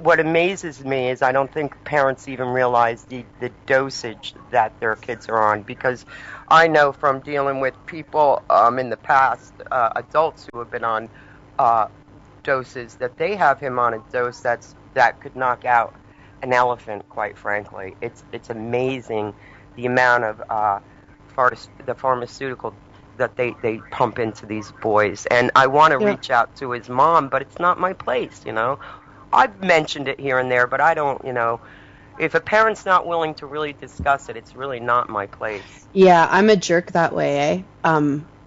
what amazes me is I don't think parents even realize the dosage that their kids are on, because I know from dealing with people in the past, adults who have been on doses, that they have him on a dose that could knock out an elephant, quite frankly. It's amazing the amount of the pharmaceutical that they pump into these boys. And I want to reach out to his mom, but it's not my place, I've mentioned it here and there, but I don't, if a parent's not willing to really discuss it, it's really not my place. Yeah, I'm a jerk that way,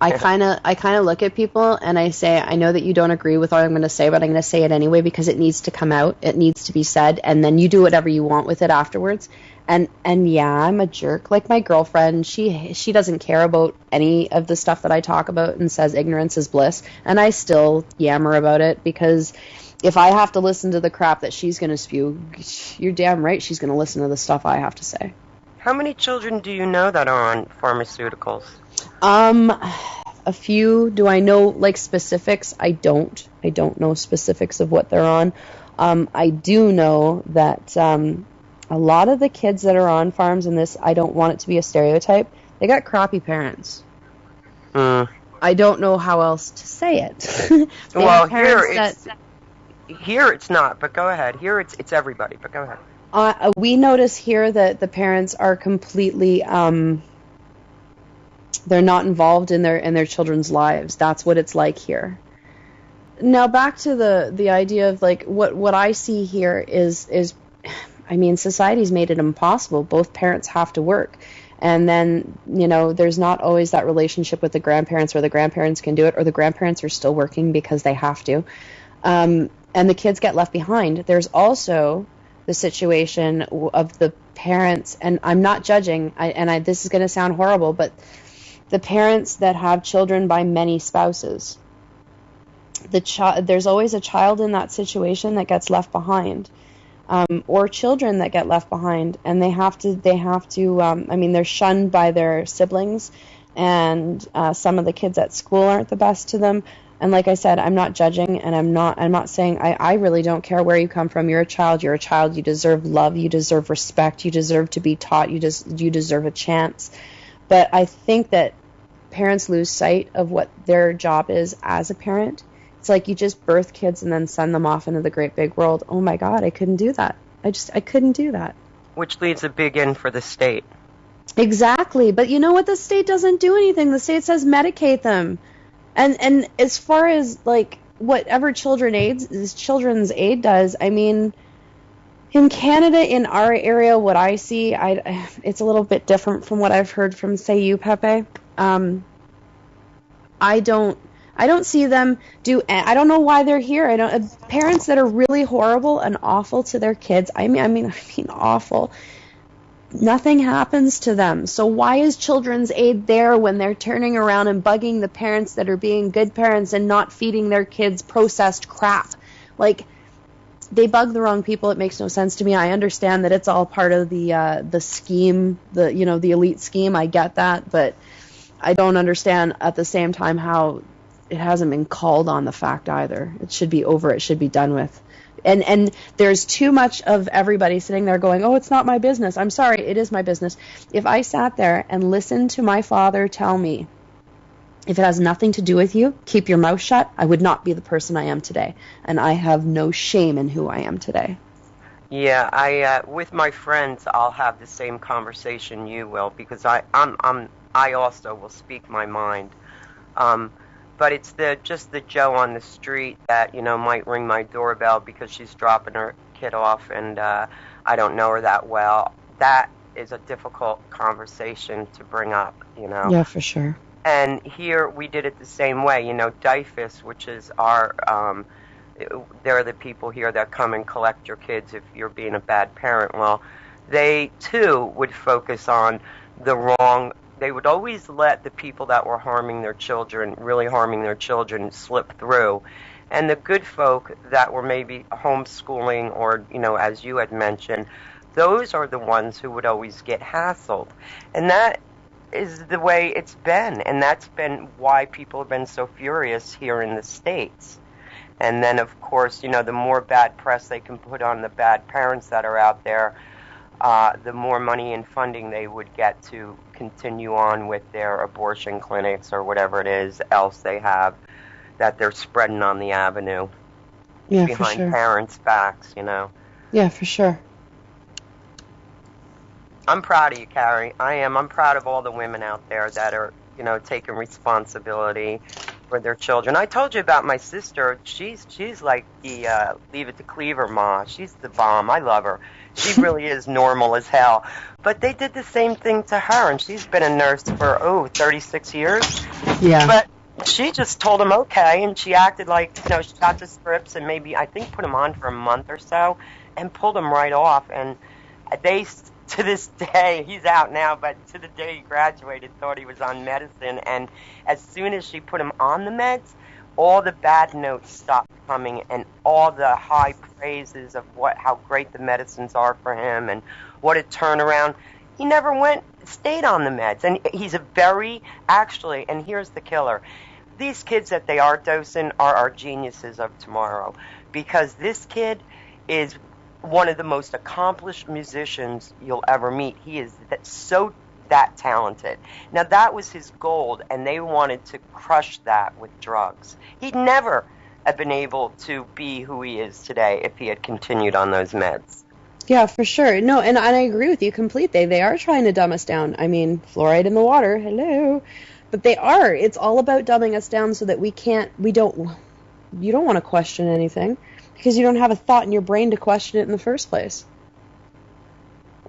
I kind of look at people and I say, I know that you don't agree with what I'm going to say, but I'm going to say it anyway because it needs to come out. It needs to be said, and then you do whatever you want with it afterwards. And yeah, I'm a jerk. Like my girlfriend, she doesn't care about any of the stuff that I talk about and says ignorance is bliss, and I still yammer about it because if I have to listen to the crap that she's going to spew, you're damn right she's going to listen to the stuff I have to say. How many children do you know that are on pharmaceuticals? A few. Do I know like specifics? I don't know specifics of what they're on. I do know that a lot of the kids that are on farms, and this, I don't want it to be a stereotype, they got crappy parents. I don't know how else to say it. Well, here it's not, but go ahead. Here it's everybody, but go ahead. We notice here that the parents are completely they're not involved in their children's lives. That's what it's like here. Now back to the idea of like what I see here is I mean, society's made it impossible. Both parents have to work. And then, there's not always that relationship with the grandparents where the grandparents can do it or the grandparents are still working because they have to. And the kids get left behind. There's also the situation of the parents, and I'm not judging, this is going to sound horrible, but the parents that have children by many spouses. There's always a child in that situation that gets left behind. Or children that get left behind, and they have to. They're shunned by their siblings, and some of the kids at school aren't the best to them. And like I said, I'm not judging, and I'm not saying I really don't care where you come from. You're a child. You're a child. You deserve love. You deserve respect. You deserve to be taught. You deserve a chance. But I think that parents lose sight of what their job is as a parent. It's like you just birth kids and then send them off into the great big world. Oh my God, I couldn't do that. I couldn't do that. Which leaves a big in for the state. Exactly. But you know what? The state doesn't do anything. The state says medicate them. And as far as like whatever children's aid does, I mean, in Canada, in our area, what I see, it's a little bit different from what I've heard from, say, you, Pepe. I don't see them do. I don't know why they're here. Parents that are really horrible and awful to their kids. I mean awful. Nothing happens to them. So why is children's aid there when they're turning around and bugging the parents that are being good parents and not feeding their kids processed crap? Like, they bug the wrong people. It makes no sense to me. I understand that it's all part of the scheme, the elite scheme. I get that, but I don't understand at the same time how it hasn't been called on the fact either. It should be over. It should be done with. And there's too much of everybody sitting there going, oh, it's not my business. I'm sorry, it is my business. If I sat there and listened to my father tell me, if it has nothing to do with you, keep your mouth shut, I would not be the person I am today. And I have no shame in who I am today. Yeah, I with my friends, I'll have the same conversation you will, because I also will speak my mind. But it's just the Joe on the street that, might ring my doorbell because she's dropping her kid off and I don't know her that well. That is a difficult conversation to bring up, Yeah, for sure. And here we did it the same way. DIFUS, which is our, they're the people here that come and collect your kids if you're being a bad parent. Well, they too would focus on the wrong. They would always let the people that were really harming their children, slip through. And the good folk that were maybe homeschooling or, as you had mentioned, those are the ones who would always get hassled. And that is the way it's been. And that's been why people have been so furious here in the States. And then, of course, the more bad press they can put on the bad parents that are out there, the more money and funding they would get to continue on with their abortion clinics or whatever it is else they have that they're spreading on the avenue behind parents' backs, Yeah, for sure. I'm proud of you, Cari. I am. I'm proud of all the women out there that are, taking responsibility for their children. I told you about my sister. She's like the Leave It to Cleaver ma. She's the bomb. I love her. She really is normal as hell. But they did the same thing to her, and she's been a nurse for 36 years. Yeah. But she just told them okay, and she acted like, she got the scripts and maybe, I think, put them on for a month or so and pulled them right off. And they, to this day, he's out now, but to the day he graduated, thought he was on medicine. And as soon as she put him on the meds, all the bad notes stopped coming, and all the high praises of how great the medicines are for him and what a turnaround. He never stayed on the meds. And he's actually, and here's the killer, these kids that they are dosing are our geniuses of tomorrow, because this kid is one of the most accomplished musicians you'll ever meet. He is that talented. Now, that was his goal, and they wanted to crush that with drugs. He'd never have been able to be who he is today if he had continued on those meds. Yeah, for sure. No, and I agree with you completely. They are trying to dumb us down. I mean, fluoride in the water, hello. But they are. It's all about dumbing us down so that you don't want to question anything because you don't have a thought in your brain to question it in the first place.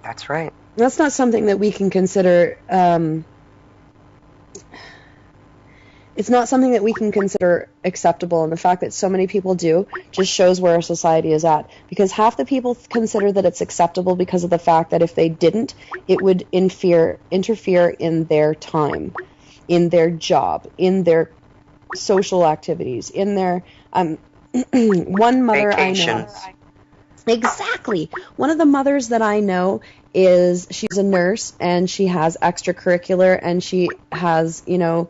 That's right. That's not something that we can consider, it's not something that we can consider acceptable, and the fact that so many people do just shows where our society is at. Because half the people consider that it's acceptable because of the fact that if they didn't, it would interfere in their time, in their job, in their social activities, in their one mother vacations. I know. Exactly. One of the mothers that I know she's a nurse, and she has extracurricular, and she has, a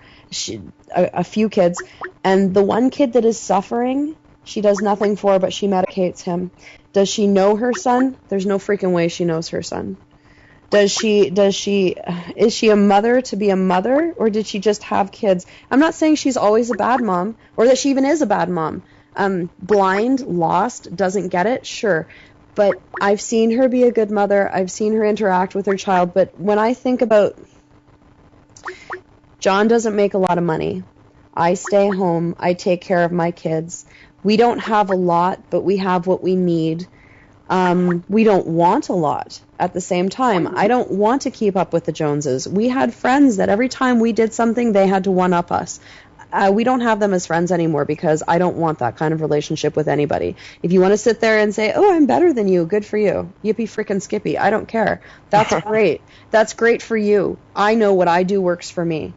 few kids, and the one kid that is suffering, she does nothing for, but she medicates him. Does she know her son? There's no freaking way she knows her son. Is she a mother to be a mother, or did she just have kids? I'm not saying she's always a bad mom, or that she even is a bad mom. Blind, lost, doesn't get it, sure. But I've seen her be a good mother. I've seen her interact with her child. But when I think about John doesn't make a lot of money. I stay home. I take care of my kids. We don't have a lot, but we have what we need. We don't want a lot at the same time. I don't want to keep up with the Joneses. We had friends that every time we did something, they had to one-up us. We don't have them as friends anymore because I don't want that kind of relationship with anybody. If you want to sit there and say, oh, I'm better than you, good for you. Yippee frickin' skippy. I don't care. That's great. That's great for you. I know what I do works for me.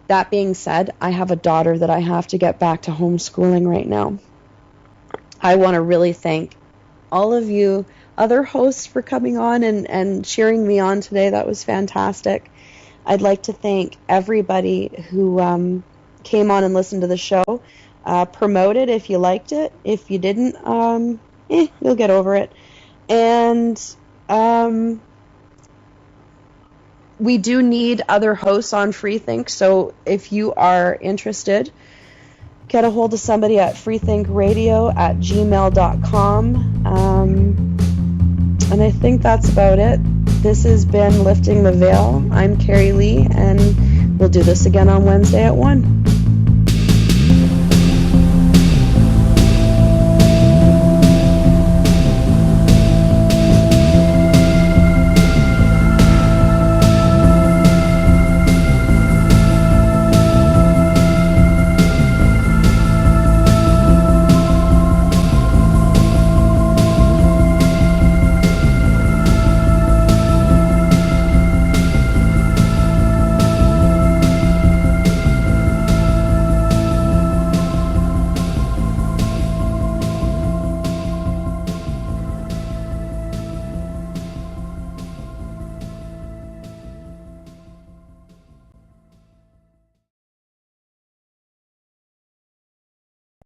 That being said, I have a daughter that I have to get back to homeschooling right now. I want to really thank all of you other hosts for coming on and cheering me on today. That was fantastic. I'd like to thank everybody who came on and listened to the show. Promote it if you liked it. If you didn't, you'll get over it. And we do need other hosts on Freethink, so if you are interested, get a hold of somebody at freethinkradio@gmail.com. And I think that's about it. This has been Lifting the Veil. I'm Cari-Lee, and we'll do this again on Wednesday at 1.